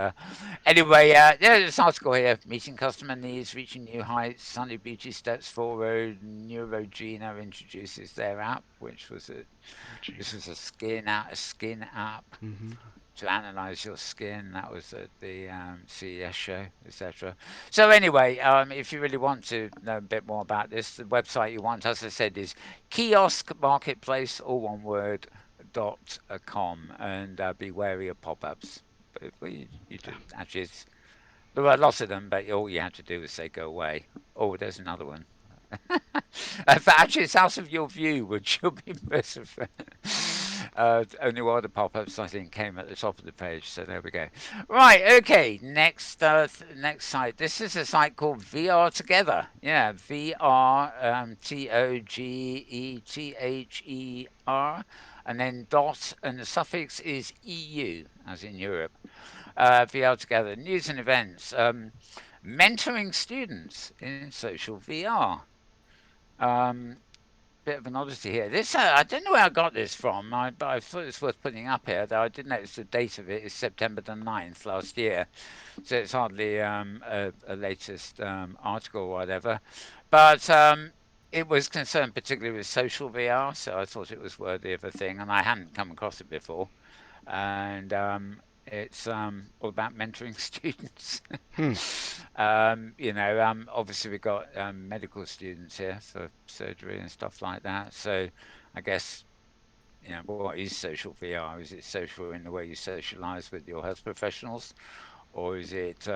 anyway, there's this article here meeting customer needs, reaching new heights. Sunny Beauty steps forward. Neurogena introduces their app, which was Oh, jeez. this was a skin app Hmm. to analyze your skin. That was at the CES show, etc. So anyway, if you really want to know a bit more about this, the website you want, as I said, is Kiosk Marketplace, all one word, .com, and be wary of pop-ups. But well, you Yeah. did actually. There were lots of them, but all you had to do was say go away. Oh, there's another one. But actually, it's out of your view, which you'll be impressed with. Only one of the pop-ups I think came at the top of the page. So there we go. Right. Okay. Next site. This is a site called VR Together. Yeah. VR. TOGETHER. And then dot, and the suffix is EU, as in Europe. VR Together. News and events. Mentoring students in social VR. Um, Bit of an oddity here. This I don't know where I got this from, but I thought it's worth putting up here. Though I did notice the date of it is September the 9th last year, so it's hardly a latest article or whatever. But it was concerned particularly with social VR, so I thought it was worthy of a thing, and I hadn't come across it before. And it's all about mentoring students. Hmm. Obviously we've got medical students here for surgery and stuff like that. So I guess, what is social VR? Is it social in the way you socialize with your health professionals, or is it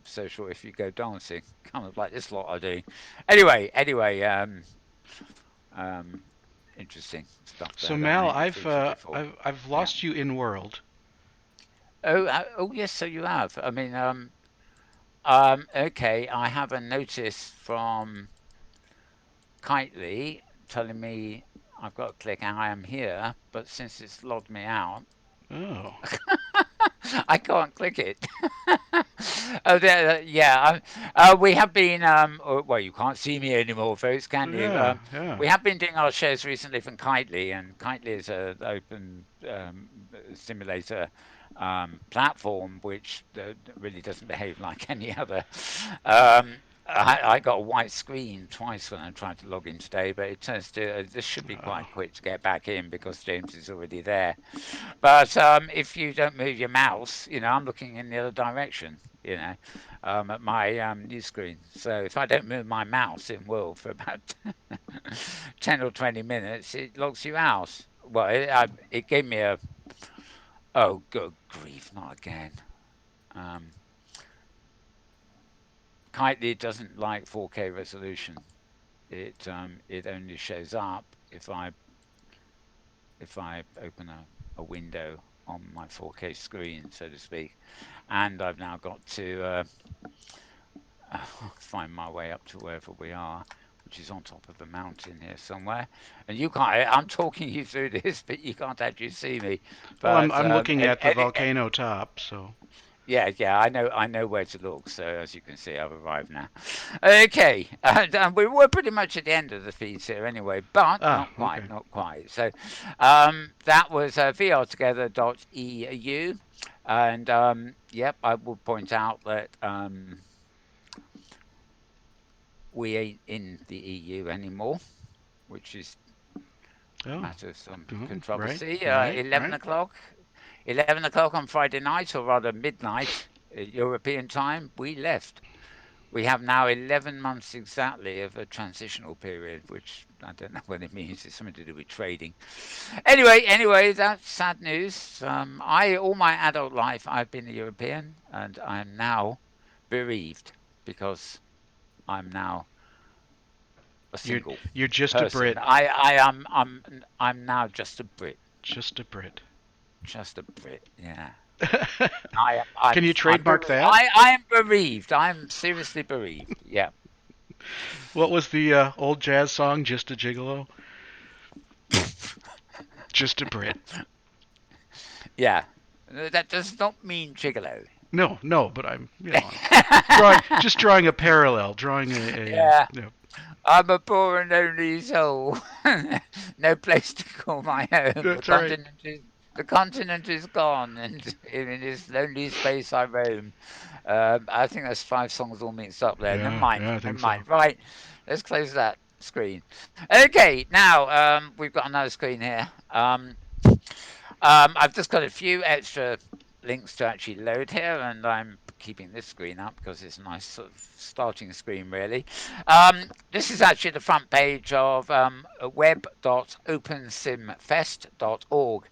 social if you go dancing, kind of like this lot I do? Anyway, um, interesting stuff So there that I Mal, hadn't I've featured uh, before. I've I've Yeah. lost you in world. Oh, yes, so you have. I mean, okay, I have a notice from Kitely telling me I've got to click I am here, but since it's logged me out, Oh, I can't click it. Oh, yeah. We have been. Well, you can't see me anymore, folks, can you? yeah, yeah. We have been doing our shows recently from Kitely, and Kitely is an open simulator platform which really doesn't behave like any other. I got a white screen twice when I tried to log in today, but it turns to this should be Oh, quite quick to get back in because James is already there. But if you don't move your mouse, I'm looking in the other direction, at my new screen. So if I don't move my mouse in World for about 10 or 20 minutes, it logs you out. Well, it gave me a, oh, good grief, not again. Um, Kitely doesn't like 4K resolution. It only shows up if I open a window on my 4K screen, so to speak. And I've now got to find my way up to wherever we are, which is on top of a mountain here somewhere. And you can't. I'm talking you through this, but you can't actually see me. well, I'm But I'm looking at the volcano top. So, yeah, yeah, I know where to look. So as you can see, I've arrived now. Okay, and we were pretty much at the end of the feeds here anyway, but not quite, okay. not quite. So that was vrtogether.eu, and yep, I will point out that we ain't in the EU anymore, which is Oh, matter of some oh, right, controversy. right, 11 right. o'clock, 11 o'clock on Friday night, or rather midnight European time, we left. We have now 11 months exactly of a transitional period, which I don't know what it means. It's something to do with trading. Anyway, that's sad news. All my adult life, I've been a European, and I'm now bereaved because I'm now a You're single you're just a person. Brit, I'm now just a Brit, just a Brit. just a Brit. Yeah, Can you I'm trademark bereaved. that? I am bereaved. I'm seriously bereaved. Yeah. What was the old jazz song? Just a gigolo, just a Brit. Yeah, that does not mean gigolo. No, no, but I'm drawing a parallel, drawing Yeah, you know, I'm a poor and lonely soul. No place to call my home. The that's right. continent is the continent is gone, and in this lonely space I roam. I think that's five songs all mixed up there. Never Yeah, mind. yeah, I Never think so. mind. Right, let's close that screen. Okay, now we've got another screen here. I've just got a few extra links to actually load here, and I'm keeping this screen up because it's a nice sort of starting screen, really. This is actually the front page of web.opensimfest.org.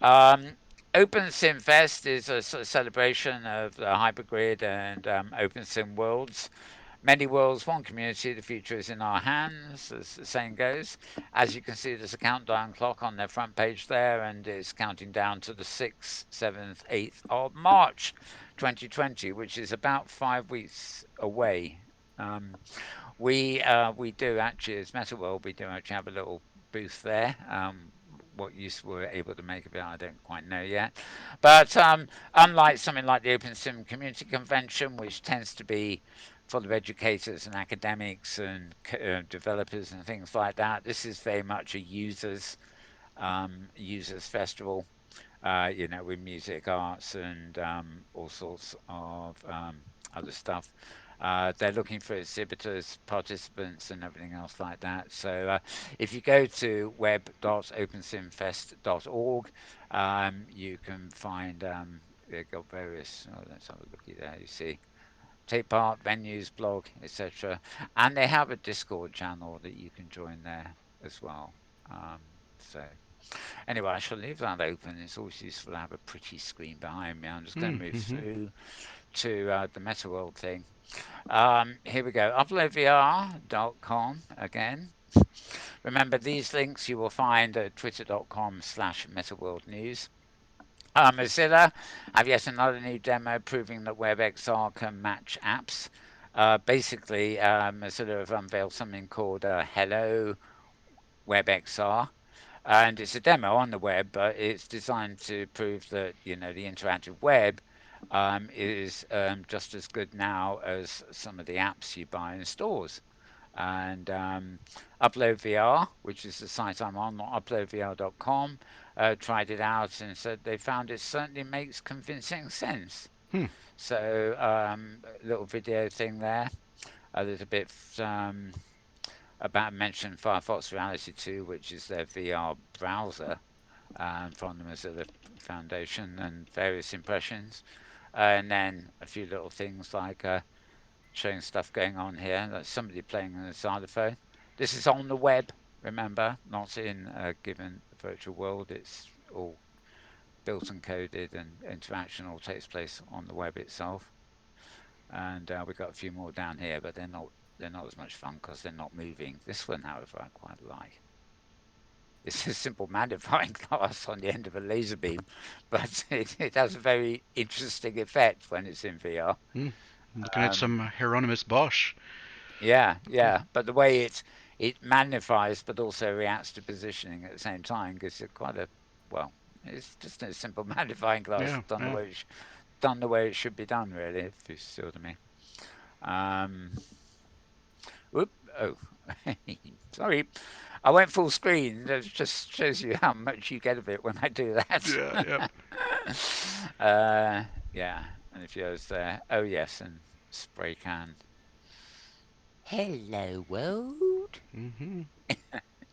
Um, OpenSim Fest is a sort of celebration of the hypergrid and OpenSim worlds. Many worlds, one community. The future is in our hands, as the saying goes. As you can see, there's a countdown clock on their front page there, and it's counting down to the 6th, 7th, 8th of March 2020, which is about 5 weeks away. Um, we do actually, as Metaworld, we do actually have a little booth there. What use we're able to make of it, I don't quite know yet. But unlike something like the OpenSim Community Convention, which tends to be full of educators and academics and developers and things like that, this is very much a users festival. With music, arts, and all sorts of other stuff. They're looking for exhibitors, participants, and everything else like that. So if you go to web.opensimfest.org, you can find they've got various. Oh, let's have a looky there. You see, take part, venues, blog, etc. And they have a Discord channel that you can join there as well. So anyway, I shall leave that open. It's always useful to have a pretty screen behind me. I'm just going to move Mm-hmm. through to the MetaWorld thing. Here we go. uploadvr.com again. Remember, these links you will find at twitter.com/MetaWorldNews. Mozilla have yet another new demo proving that WebXR can match apps. Basically, Mozilla have unveiled something called Hello WebXR, and it's a demo on the web, but it's designed to prove that the interactive web is just as good now as some of the apps you buy in stores. And Upload VR, which is the site I'm on, uploadvr.com, tried it out and said they found it certainly makes convincing sense. Hmm. So a little video thing there. There's a bit about mentioned Firefox Reality 2, which is their VR browser from the Mozilla Foundation, and various impressions. And then a few little things like showing stuff going on here, like somebody playing on a xylophone. This is on the web, remember, not in a given virtual world. It's all built and coded, and interaction all takes place on the web itself. And we've got a few more down here, but they're not as much fun because they're not moving. This one, however, I quite like. It's a simple magnifying glass on the end of a laser beam, but it has a very interesting effect when it's in VR. Hmm. Looking at Um, some Hieronymus Bosch. yeah, yeah, but the way it magnifies but also reacts to positioning at the same time gives it quite a well. It's just a simple magnifying glass Yeah, done the yeah. way done the way it should be done, really. If you see what I mean. Um, Whoop. Oh, sorry. I went full screen. That just shows you how much you get of it when I do that. Yeah, yep. uh, yeah. And if yours there. Oh, yes. And spray can. Hello, world. Mm-hmm.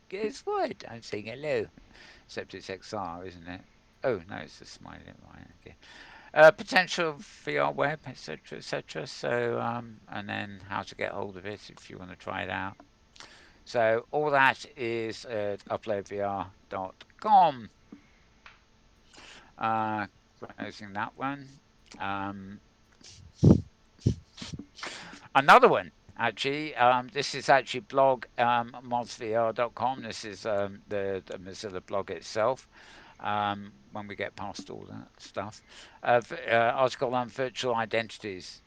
Guess what? I'm saying hello. Except it's XR, isn't it? Oh, no, it's a smiley. Right. Okay. Potential VR web, etc., etc. So, and then how to get hold of it if you want to try it out. So all that is at uploadvr.com. Closing that one. Um, Another one, actually. This is actually blog modsvr.com. This is the Mozilla blog itself. When we get past all that stuff, article on virtual identities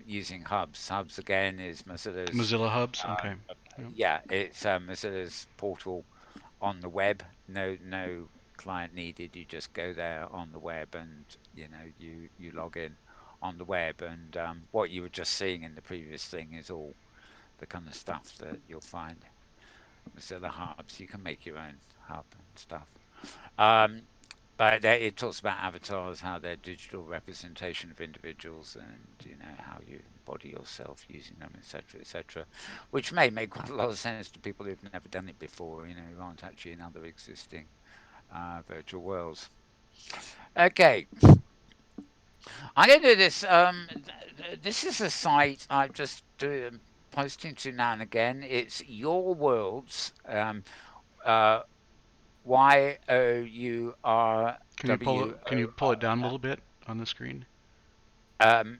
using hubs. Hubs again is Mozilla's. Mozilla Hubs. Uh, Okay. Yep. yeah, it's Mozilla's portal on the web. No client needed. You just go there on the web, and you log in on the web. And what you were just seeing in the previous thing is all the kind of stuff that you'll find. Mozilla hubs. You can make your own hub and stuff. Um, but it talks about avatars, how they're digital representation of individuals, and how you embody yourself using them, etc., etc., which may make quite a lot of sense to people who've never done it before, who aren't actually in other existing virtual worlds. Okay, I'm going to do this. This is a site I just do posting to now and again. It's Your Worlds. Uh, Can you pull YOURWO. it? Can you pull it down a little bit on the screen? Um,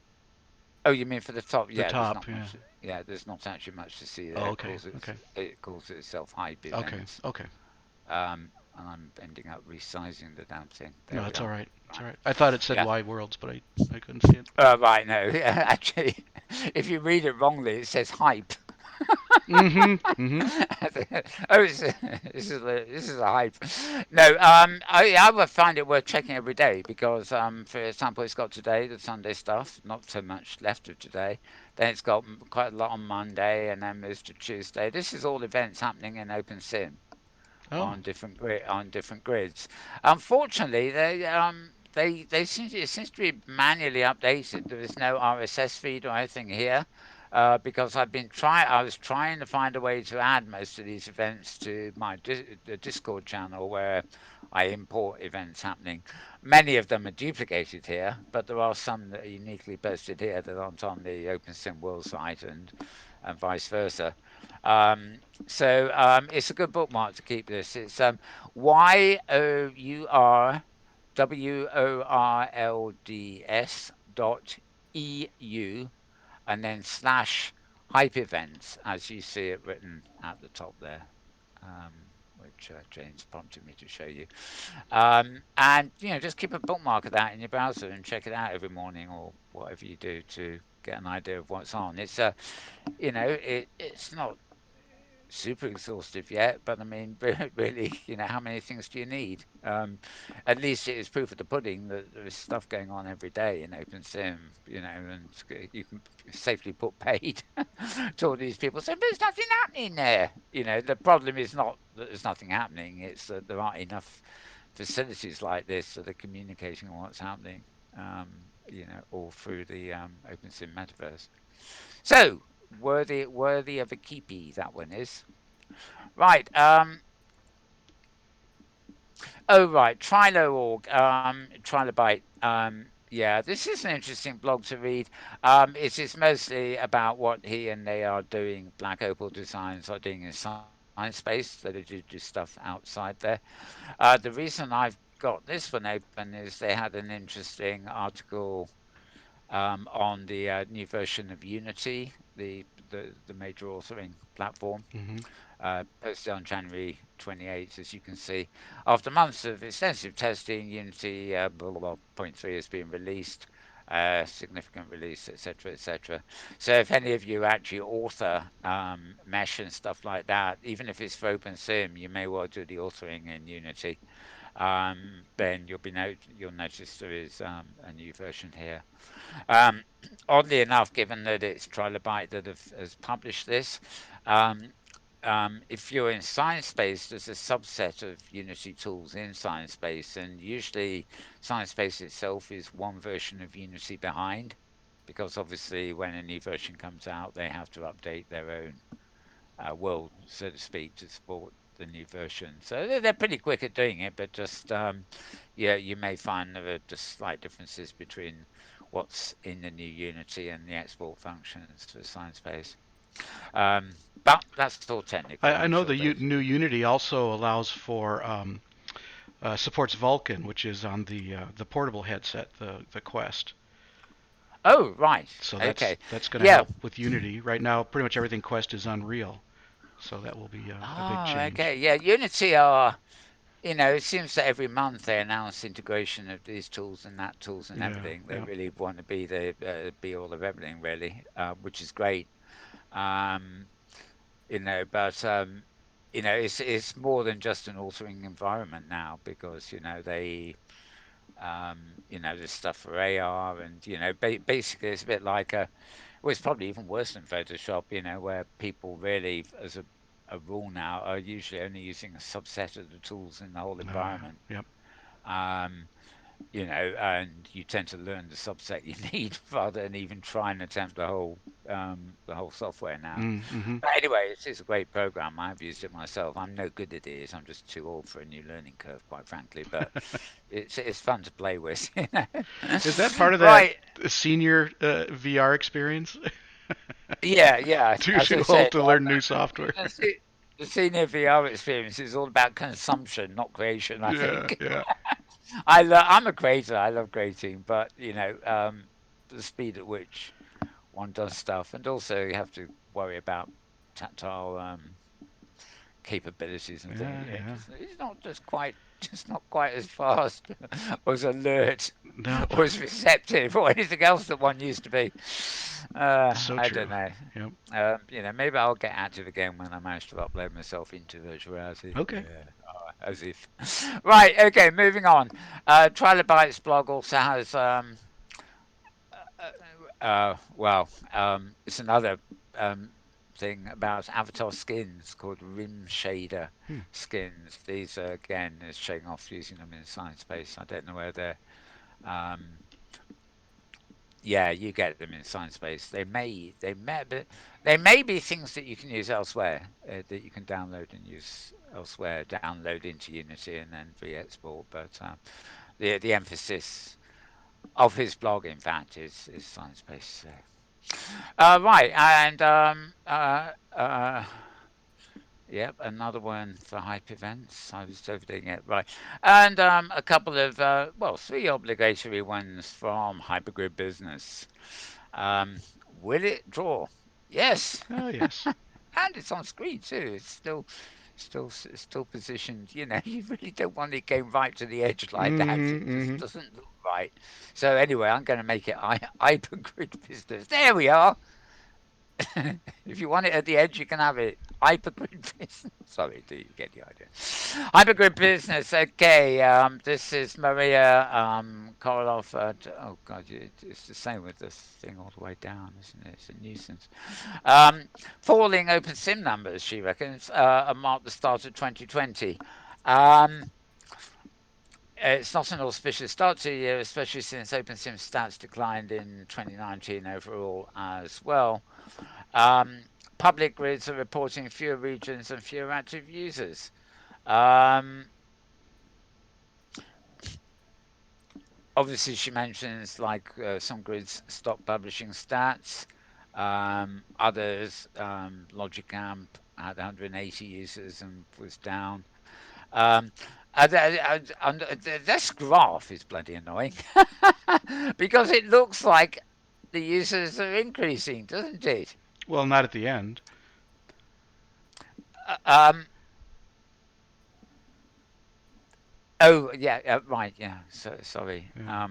Oh, you mean for the top? The Yeah, there's top, not yeah. much. Yeah, there's not actually much to see Oh, there. okay, okay, It calls itself hype okay, events. okay. And I'm ending up resizing the damn thing. No, There we it's all are. right. It's Right. all right. I thought it said Yeah. Y Worlds, but I couldn't see it. Right. No. Yeah, actually, if you read it wrongly, it says hype. Mm-hmm. Mm-hmm. Oh, this is a hype. No, I would find it worth checking every day because, for example, it's got today the Sunday stuff, not so much left of today. Then it's got quite a lot on Monday, and then moves to Tuesday. This is all events happening in OpenSim Oh. on different grids. Unfortunately, they it seems to be manually updated. There is no RSS feed or anything here. Because I was trying to find a way to add most of these events to the Discord channel where I import events happening. Many of them are duplicated here, but there are some that are uniquely posted here that aren't on the OpenSim World site, and vice versa. Um, so it's a good bookmark to keep this. It's YOURWORLDS .eu and then slash hype events as you see it written at the top there. Um, which James prompted me to show you. And just keep a bookmark of that in your browser and check it out every morning or whatever you do to get an idea of what's on. It's not super exhaustive yet, but I mean, really, how many things do you need? At least it is proof of the pudding that there is stuff going on every day in OpenSim, and you can safely put paid to all these people. So, but there's nothing happening there. The problem is not that there's nothing happening; it's that there aren't enough facilities like this that are communicating on what's happening. All through the OpenSim metaverse. So worthy of a keepy that one is. Right. Oh, right. Trilo.org. Trilobite. Yeah, this is an interesting blog to read. It's mostly about what he and they are doing. Black Opal Designs are doing in Science Space. So they do stuff outside there. The reason I've got this one open is they had an interesting article on the new version of Unity, the major authoring platform. Mm-hmm. Posted on January 28th, as you can see. After months of extensive testing, Unity blah, blah, blah, point 3 has been released, significant release, etc., etc. So if any of you actually author mesh and stuff like that, even if it's for OpenSim, you may well do the authoring in Unity. Then you'll notice there is a new version here. Um, Oddly enough, given that it's Trilobite that has published this, um, if you're in Science Space, there's a subset of Unity tools in Science Space, and usually Science Space itself is one version of Unity behind, because obviously when a new version comes out, they have to update their own world, so to speak, to support the new version. So they're pretty quick at doing it, but just yeah, you may find there are just slight differences between what's in the new Unity and the export functions for Sciencebase. Um, but that's all technical. I I'm know sure the they. new Unity also allows for supports Vulkan, which is on the portable headset, the Quest. Oh, right. So Okay. that's going to Yeah. help with Unity. Right now, pretty much everything Quest is Unreal, so that will be a big Oh, change. okay. Yeah. Unity are. It seems that every month they announce integration of these tools and that tools and Yeah, everything. They yeah. really want to be the be all of everything, really, which is great. Um, but it's more than just an altering environment now because there's stuff for AR and basically it's a bit like well, it's probably even worse than Photoshop, where people really, as a rule now, are usually only using a subset of the tools in the whole environment. Yep. Um, and you tend to learn the subset you need rather than even try and attempt the whole software now. Mm-hmm. But anyway, it's a great program. I've used it myself. I'm no good at it. I'm just too old for a new learning curve, quite frankly. But it's fun to play with. Is that part of that Right? senior VR experience? Yeah, yeah. As I Too old said, to learn new software. the, se- the senior VR experience is all about consumption, not creation. I Yeah, think yeah. I'm a creator. I love creating, but the speed at which one does stuff, and also you have to worry about tactile capabilities and things. Yeah, Yeah, yeah. just it's not just quite just not quite as fast or as alert Nope. or as receptive or anything else that one used to be. So I don't true. know. Yep. Maybe I'll get active again when I manage to upload myself into virtual reality. Okay. Yeah, as if. Right. Okay. Moving on. Trilobytes blog also has it's another um, thing about avatar skins called rim shader Hmm. skins. These are again is showing off using them in Science Space. I don't know where they're. Um, yeah, you get them in Science Space. They may be things that you can use elsewhere that you can download and use elsewhere. Download into Unity and then re-export. But the emphasis of his blog, in fact, is Science Space. So. Right, and yep, another one for hype events. I was overdoing it, right, and a couple of three obligatory ones from Hypergrid Business. Um, will it draw? Yes, Oh, yes. and it's on screen too. It's still positioned. You know, you really don't want it going right to the edge like that. Mm-hmm. It just Mm-hmm. doesn't look right. So anyway, I'm going to make it Hypergrid Business. There we are. If you want it at the edge, you can have it. Hypergrid business. Sorry, do you get the idea? Hypergrid business. Okay. This is Maria Koroloff. Oh God, it's the same with this thing all the way down, isn't it? It's a nuisance. Um, falling OpenSim numbers, she reckons, mark the start of 2020. Um, it's not an auspicious start to the year, especially since OpenSim stats declined in 2019 overall as well. Um, public grids are reporting fewer regions and fewer active users. Um, Obviously, she mentions like some grids stop publishing stats. Others, Logicamp had 180 users and was down. Um, this graph is bloody annoying because it looks like the users are increasing, doesn't it? Well, not at the end. Uh, Um, oh yeah, right, yeah. So sorry. Yeah.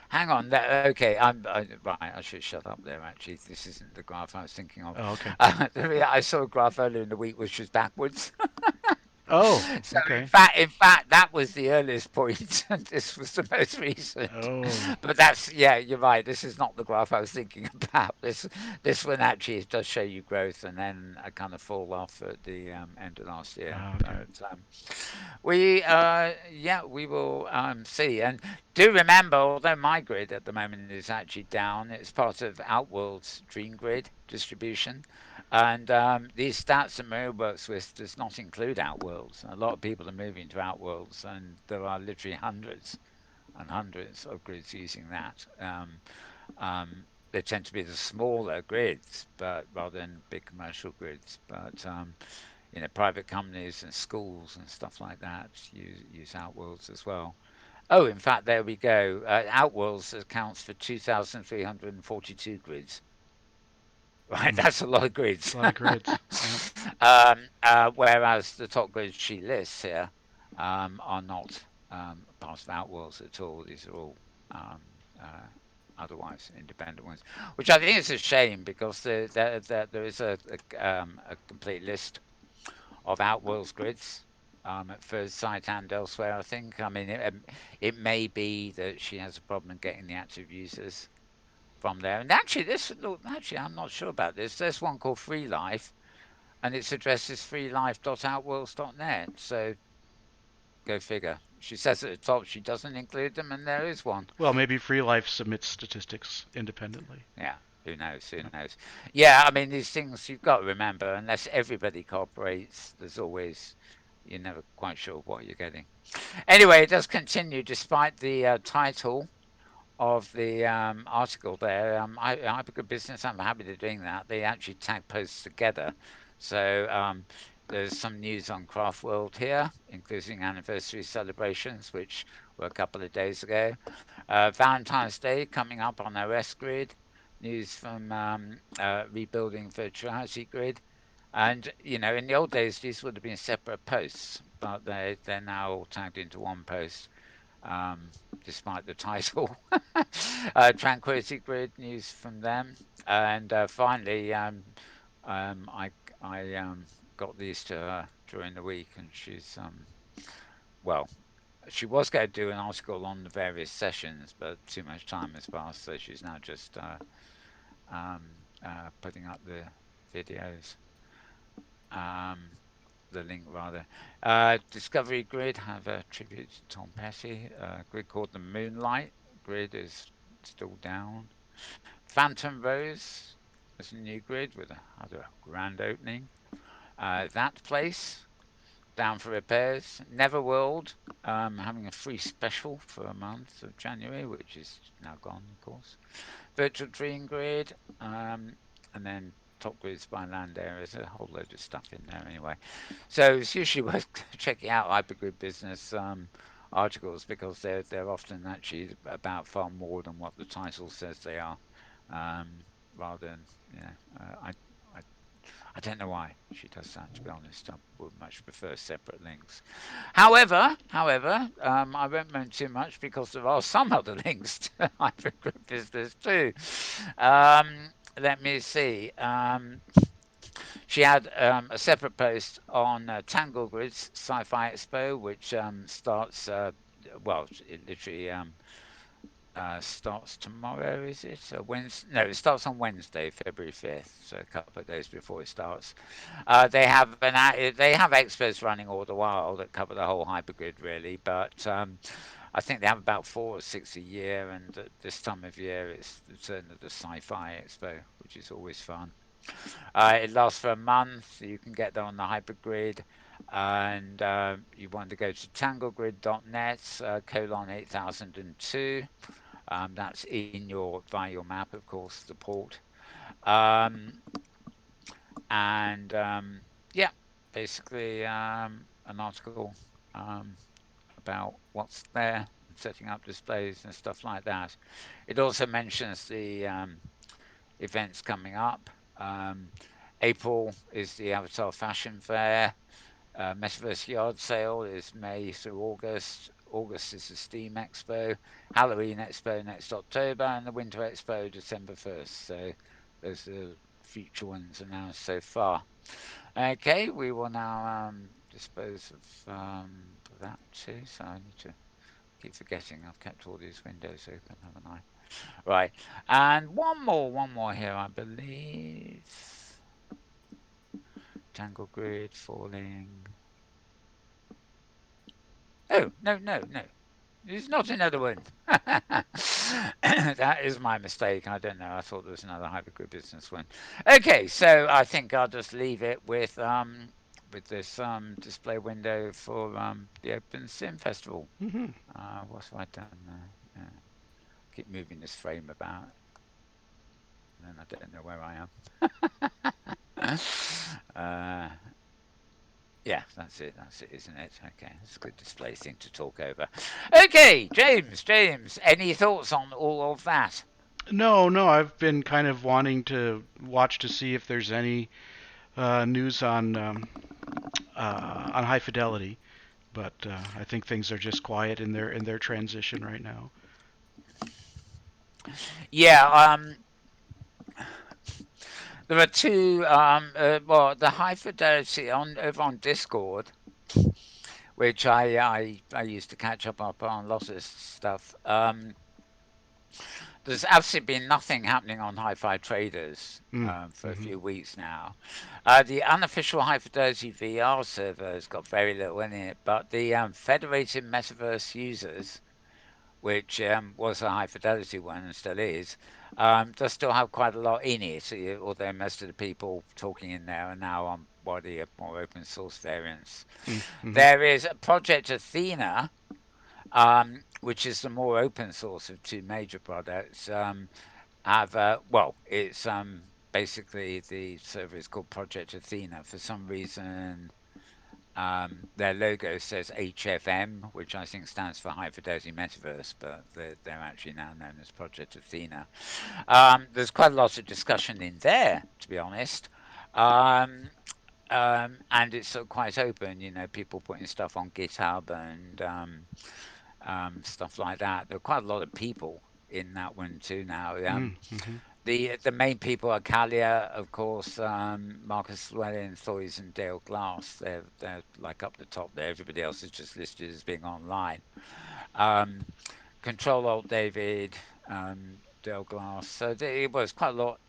Hang on. Okay, right. I should shut up there. Actually, this isn't the graph I was thinking of. Oh, okay. I saw a graph earlier in the week which was backwards. Oh, So okay. in fact, that was the earliest point, and this was the most recent. Oh, But that's yeah, you're right. This is not the graph I was thinking about. This one actually does show you growth and then a kind of fall off at the end of last year. oh, okay. But we will see. And do remember, although my grid at the moment is actually down, it's part of Outworld's Dream Grid distribution. And these stats that Maria works with does not include Outworlds. A lot of people are moving to Outworlds, and there are literally hundreds and hundreds of grids using that. They tend to be the smaller grids, but rather than big commercial grids. But private companies and schools and stuff like that use Outworlds as well. Oh, in fact, there we go. Outworlds accounts for 2,342 grids. Right, Hmm. that's a lot of It's grids. a lot of grids. Yep. Whereas the top grids she lists here are not part of Outworlds at all. These are all um, uh, otherwise independent ones, which I think is a shame because there is a complete list of Outworlds grids at first sight and elsewhere. I think. I mean, it may be that she has a problem getting the active users from there. And actually, actually, I'm not sure about this. There's one called Free Life, and its address is freelife.outworlds.net. So go figure. She says at the top she doesn't include them, and there is one. Well, maybe Free Life submits statistics independently. Yeah, who knows? Who Yep. knows? Yeah, I mean, these things you've got to remember, unless everybody cooperates, there's always, you're never quite sure what you're getting. Anyway, it does continue despite the title of the article there. I have a good business. I'm happy they're doing that. They actually tag posts together. So there's some news on Craft World here, including anniversary celebrations, which were a couple of days ago. Valentine's Day coming up on OS Grid. news from rebuilding virtual reality grid. And in the old days, these would have been separate posts, but they're now all tagged into one post, um, despite the title. Tranquility Grid news from them, and finally, I got these to her during the week, and well, she was going to do an article on the various sessions, but too much time has passed, so she's now just um, putting up the videos. Um, the link rather. Discovery Grid have a tribute to Tom Petty. Grid called the Moonlight. Grid is still down. Phantom Rose is a new grid with another grand opening. That Place down for repairs. Neverworld having a free special for a month of January, which is now gone, of course. Virtual Dream Grid, and then Top Grids by land areas. A whole load of stuff in there anyway. So it's usually worth checking out Hypergrid Business articles because they're often actually about far more than what the title says they are. Um, rather than I I don't know why she does that. To be honest, I would much prefer separate links. However, I won't moan too much because there are some other links to Hypergrid Business too. Let me see. She had a separate post on Tangle Grid's Sci-Fi Expo, which starts. Well, it literally starts tomorrow, is it? Wednesday? No, it starts on Wednesday, February 5th. So a couple of days before it starts. They have expos running all the while that cover the whole hypergrid really, but I think they have about 4 or 6 a year, and at this time of year it's the turn of the Sci-Fi Expo, which is always fun. It lasts for a month. You can get there on the hypergrid, and you want to go to tanglegrid.net colon 8002. That's in your via your map, of course, the port. Um, and yeah, basically an article um, about what's there, setting up displays and stuff like that. It also mentions the events coming up. Um, April is the Avatar Fashion Fair. Metaverse Yard Sale is May through August. August is the Steam Expo. Halloween Expo next October, and the Winter Expo December 1st. So those are the future ones announced so far. Okay, we will now dispose of that too. So I need to keep forgetting I've kept all these windows open, haven't I? Right, and one more here, I believe. Tangle grid falling. Oh, no, no, no. There's not another one. That is my mistake. I don't know. I thought there was another hypergrid business one. Okay, so I think I'll just leave it with this display window for the Open Sim Festival. Hmm. What have I done there? Yeah. Keep moving this frame about, and then I don't know where I am. uh, Yeah, that's it. That's it, isn't it? Okay, that's a good display thing to talk over. Okay, James, any thoughts on all of that? No, no, I've been kind of wanting to watch to see if there's any news on high fidelity, but I think things are just quiet in their transition right now. Yeah, there are two. Well, the high fidelity on over on Discord, which I used to catch up on lots of stuff. There's absolutely been nothing happening on Hi-Fi Traders Mm. for a Hmm. few weeks now. The unofficial High Fidelity VR server has got very little in it, but the federated metaverse users, which was a high fidelity one and still is, does still have quite a lot in it. Although most of the people talking in there are now on what the more open source variants. Mm-hmm. There is Project Athena, which is the more open source of two major products. Have well, it's basically the server is called Project Athena. For some reason, Their logo says HFM, which I think stands for High Fidelity Metaverse, but they're actually now known as Project Athena. There's quite a lot of discussion in there, to be honest. Um, and it's sort of quite open, people putting stuff on GitHub and stuff like that. There are quite a lot of people in that one too now. Mm-hmm. The main people are Kalia, of course, Marcus Llewellyn, Thoys, and Dale Glass. They're like up the top there. Everybody else is just listed as being online. Um, Control Alt David, Dale Glass. So it was quite a lot,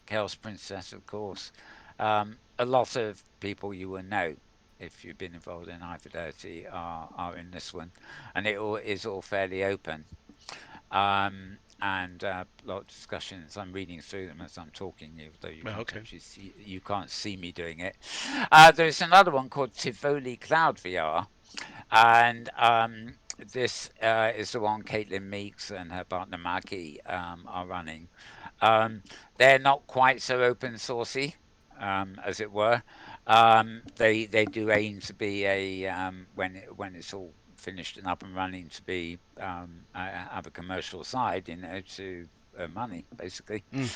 Chaos Princess, of course. A lot of people you will know if you've been involved in High Fidelity are in this one, and it all is all fairly open. And a lot of discussions. I'm reading through them as I'm talking, even though Oh, okay. you can't see me doing it. There's another one called Tivoli Cloud VR, and this is the one Caitlin Meeks and her partner Maggie are running. Um, they're not quite so open sourcey, as it were. They do aim to be when it's all finished and up and running to be have a commercial side, to earn money basically. Mm,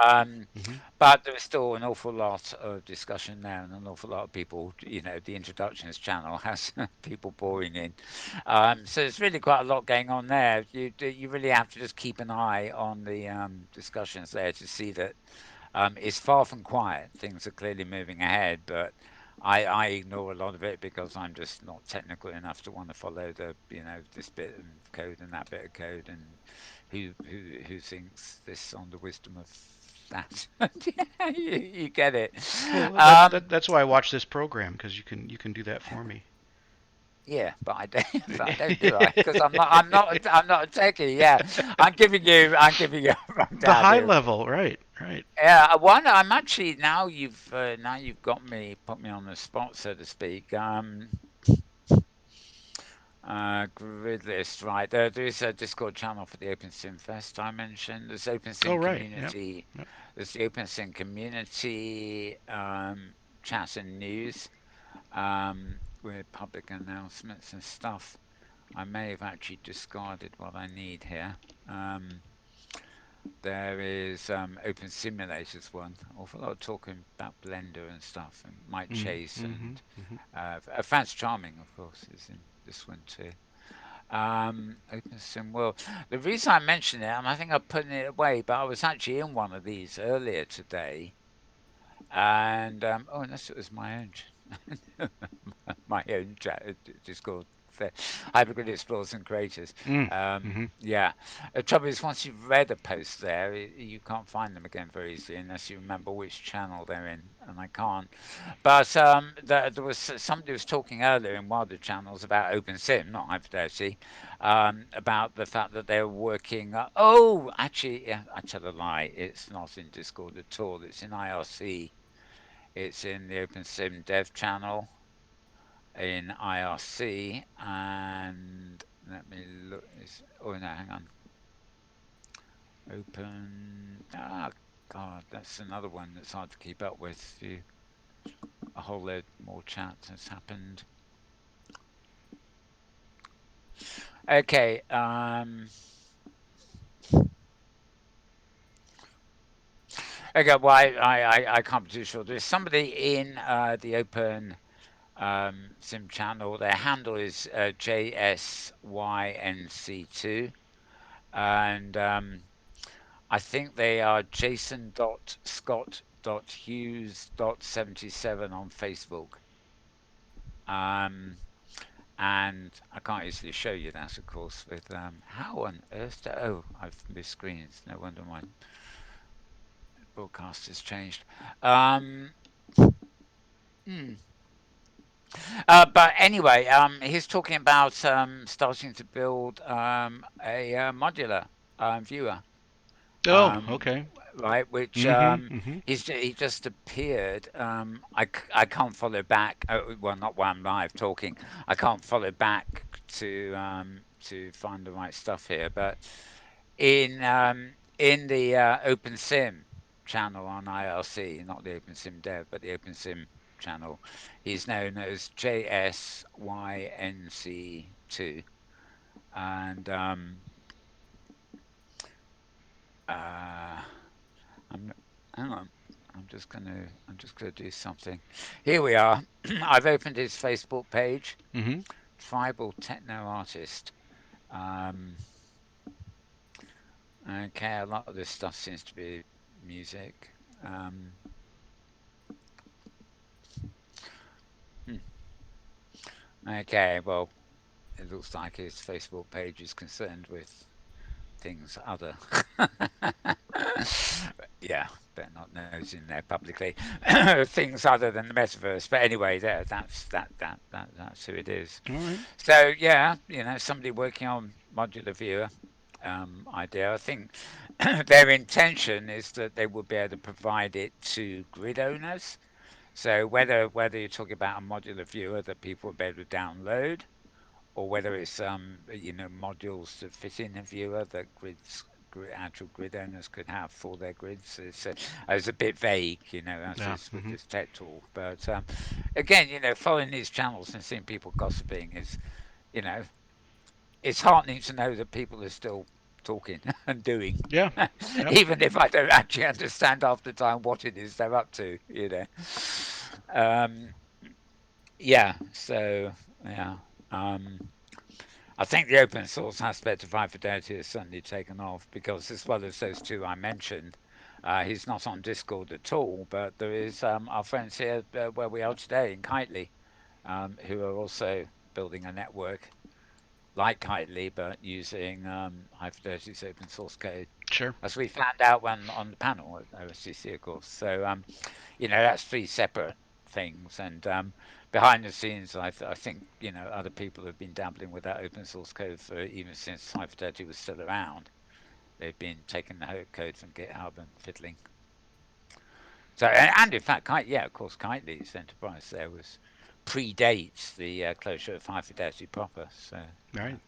Um, mm-hmm. but there's still an awful lot of discussion there and an awful lot of people. The introductions channel has people pouring in. So there's really quite a lot going on there. You really have to just keep an eye on the discussions there to see that it's far from quiet. Things are clearly moving ahead, but I ignore a lot of it because I'm just not technical enough to want to follow this bit of code and that bit of code and who thinks this on the wisdom of that. Yeah, you get it. Well, Um, that's why I watch this program because you can do that for me. yeah, but I don't, but I don't do I? Because I'm not a techie. Yeah, I'm giving you a The rundown high here. level, right, right. Yeah, one. I'm actually now you've got me put me on the spot, so to speak. Grid list, right? There is a Discord channel for the OpenSim Fest I mentioned. Oh, right. Yep. Yep. There's the OpenSim community chat and news with public announcements and stuff. I may have actually discarded what I need here. Um, There is Open Simulators one. Awful lot of talking about Blender and stuff, and Mike Mm, Chase mm-hmm. and Mm-hmm. Fans Charming, of course, is in this one too. Open Sim World. The reason I mention it, and I think I'm putting it away, but I was actually in one of these earlier today, and oh, unless it was my own my own Discord for Hypergrid Explorers and Creators. Mm, mm-hmm. Yeah, the trouble is once you've read a post there, you can't find them again very easily unless you remember which channel they're in, and I can't. But there was somebody was talking earlier in one of the channels about OpenSim, not Hyperfidelity, about the fact that they're working. Oh, actually, yeah, I tell a lie. It's not in Discord at all. It's in IRC. It's in the OpenSim Dev channel in IRC, and let me look. Oh no, hang on. Open. Ah, God, that's another one that's hard to keep up with. A whole load more chat has happened. Okay. Okay. Well, I can't be too sure. There's somebody in the Open Sim channel. Their handle is JSYNC2, and I think they are jason.scott.hughes.77 on Facebook. Um, and I can't easily show you that, of course, with how on earth oh, I've missed screens. No wonder my broadcast has changed. Um, hmm. But anyway, he's talking about starting to build a modular viewer. Oh, um, okay. right? Which Mm-hmm. Mm-hmm. he just appeared. I can't follow back. Well, not while I'm live talking. I can't follow back to find the right stuff here. But in the OpenSim channel on IRC, not the OpenSim Dev, but the OpenSim. channel. He's known as JSYNC2, and uh, I'm hang on. I'm just gonna do something. Here we are. I've opened his Facebook page, Mm-hmm. Tribal Techno Artist. Um, okay, a lot of this stuff seems to be music. Um, hmm, okay, well, it looks like his Facebook page is concerned with things other. Yeah, better not nose in there publicly. Things other than the metaverse. But anyway, there, that's who it is. All right. So yeah, somebody working on modular viewer idea. I think their intention is that they will be able to provide it to grid owners. So whether you're talking about a modular viewer that people will be able to download, or whether it's modules that fit in a viewer that actual grid owners could have for their grids. It's a bit vague, as Yeah. is with Mm-hmm. this tech talk. But again, following these channels and seeing people gossiping is, you know, it's heartening to know that people are still talking and doing, Yeah. Yep. even if I don't actually understand half the time what it is they're up to. Um, yeah, so yeah. Um, I think the open source aspect of High Fidelity has certainly taken off because, as well as those two I mentioned, he's not on Discord at all. But there is our friends here where we are today in Kitely, who are also building a network like Kitely, but using High Fidelity's open source code, Sure. as we found out when on the panel at OSCC, of course. So that's three separate things. And behind the scenes, I think other people have been dabbling with that open source code for even since Hyperthirty was still around. They've been taking the code from GitHub and fiddling. So and in fact, yeah, of course, Kitely's enterprise there was predates the closure of High Fidelity proper. So yeah. Right.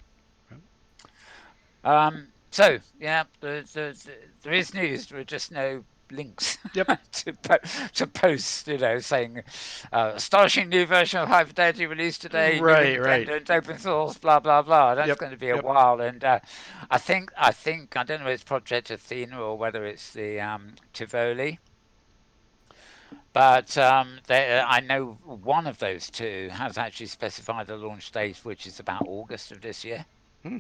Yep. So yeah, there is news. There are just no links Yep. to post. Saying astonishing new version of High Fidelity released today, new Right. Right. independent open source, blah blah blah. That's Yep. going to be a Yep. while, and I think I don't know if it's Project Athena or whether it's the Tivoli, but I know one of those two has actually specified a launch date, which is about August of this year. Hmm.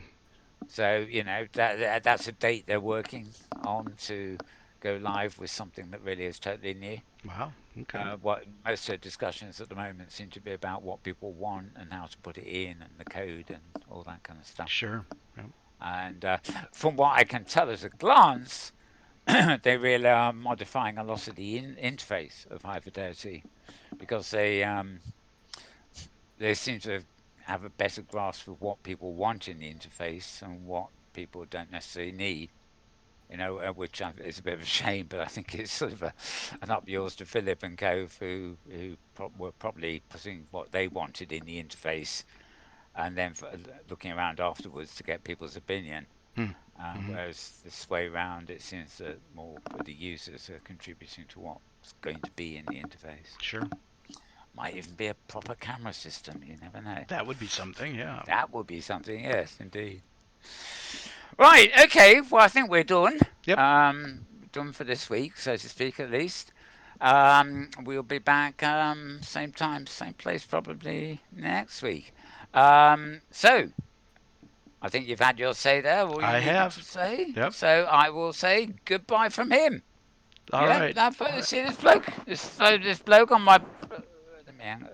So that's a date they're working on to go live with something that really is totally new. Wow. Okay. What most of the discussions at the moment seem to be about what people want and how to put it in and the code and all that kind of stuff. Sure. Yep. And from what I can tell at a glance, they really are modifying a lot of the interface of High Fidelity because they seem to have a better grasp of what people want in the interface and what people don't necessarily need. Which is a bit of a shame, but I think it's sort of an up yours to Philip and Co. who were probably putting what they wanted in the interface and then looking around afterwards to get people's opinion. Hmm. Hmm. Whereas this way around, it seems that more of the users are contributing to what's going to be in the interface. Sure. Might even be a proper camera system. You never know. That would be something. Yeah. That would be something. Yes, indeed. Right. Okay. Well, I think we're done. Yep. Done for this week, so to speak, at least. We'll be back same time, same place, probably next week. So I think you've had your say there, all you I needed to have. say. Yep. So I will say goodbye from him. All Yeah. right. Now, All right. see this bloke. This bloke on my. Let me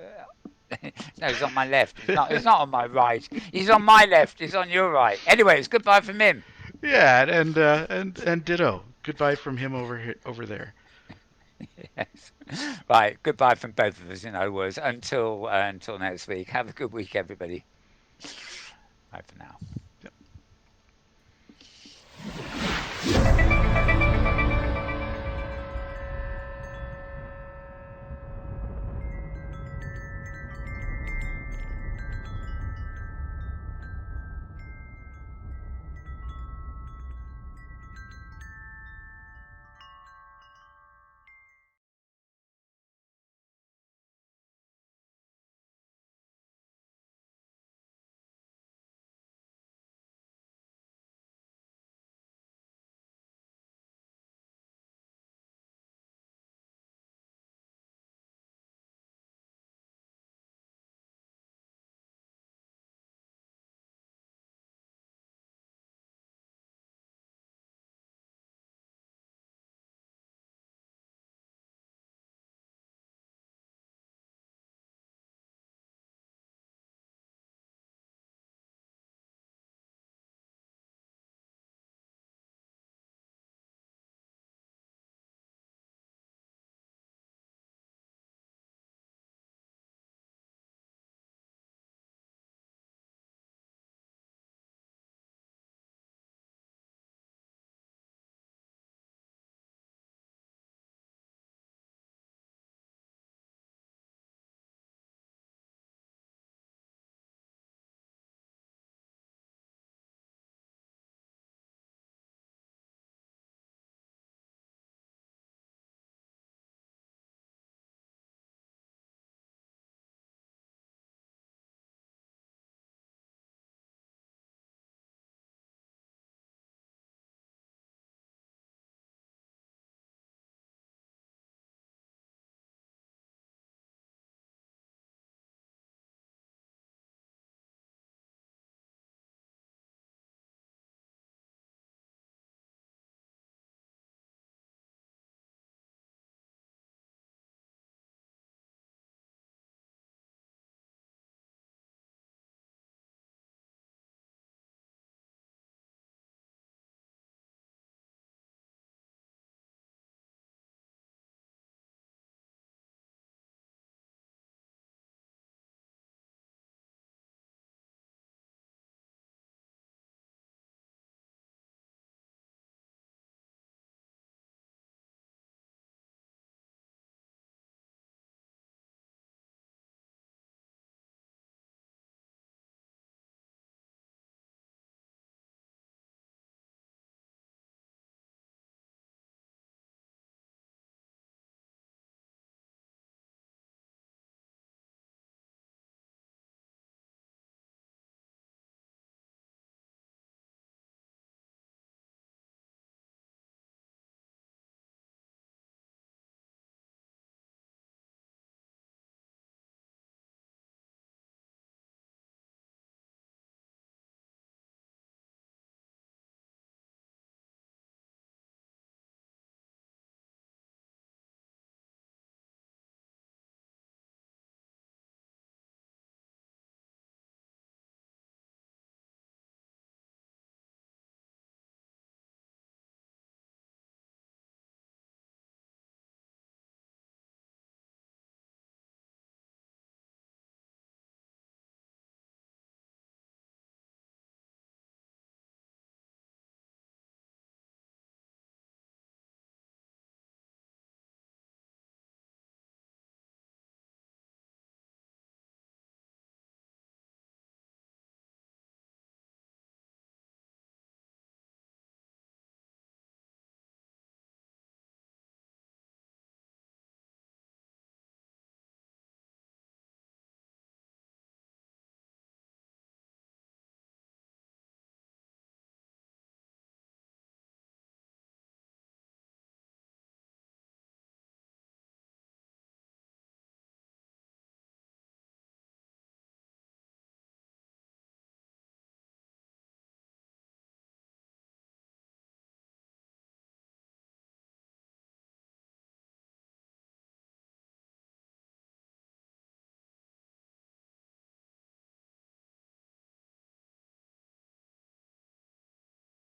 no, he's on my left. He's not. He's not on my right. He's on my left. He's on your right. Anyway, it's goodbye from him. Yeah, and ditto. Goodbye from him over here, over there. Yes. Right. Goodbye from both of us. In other words, until next week. Have a good week, everybody. Bye for now.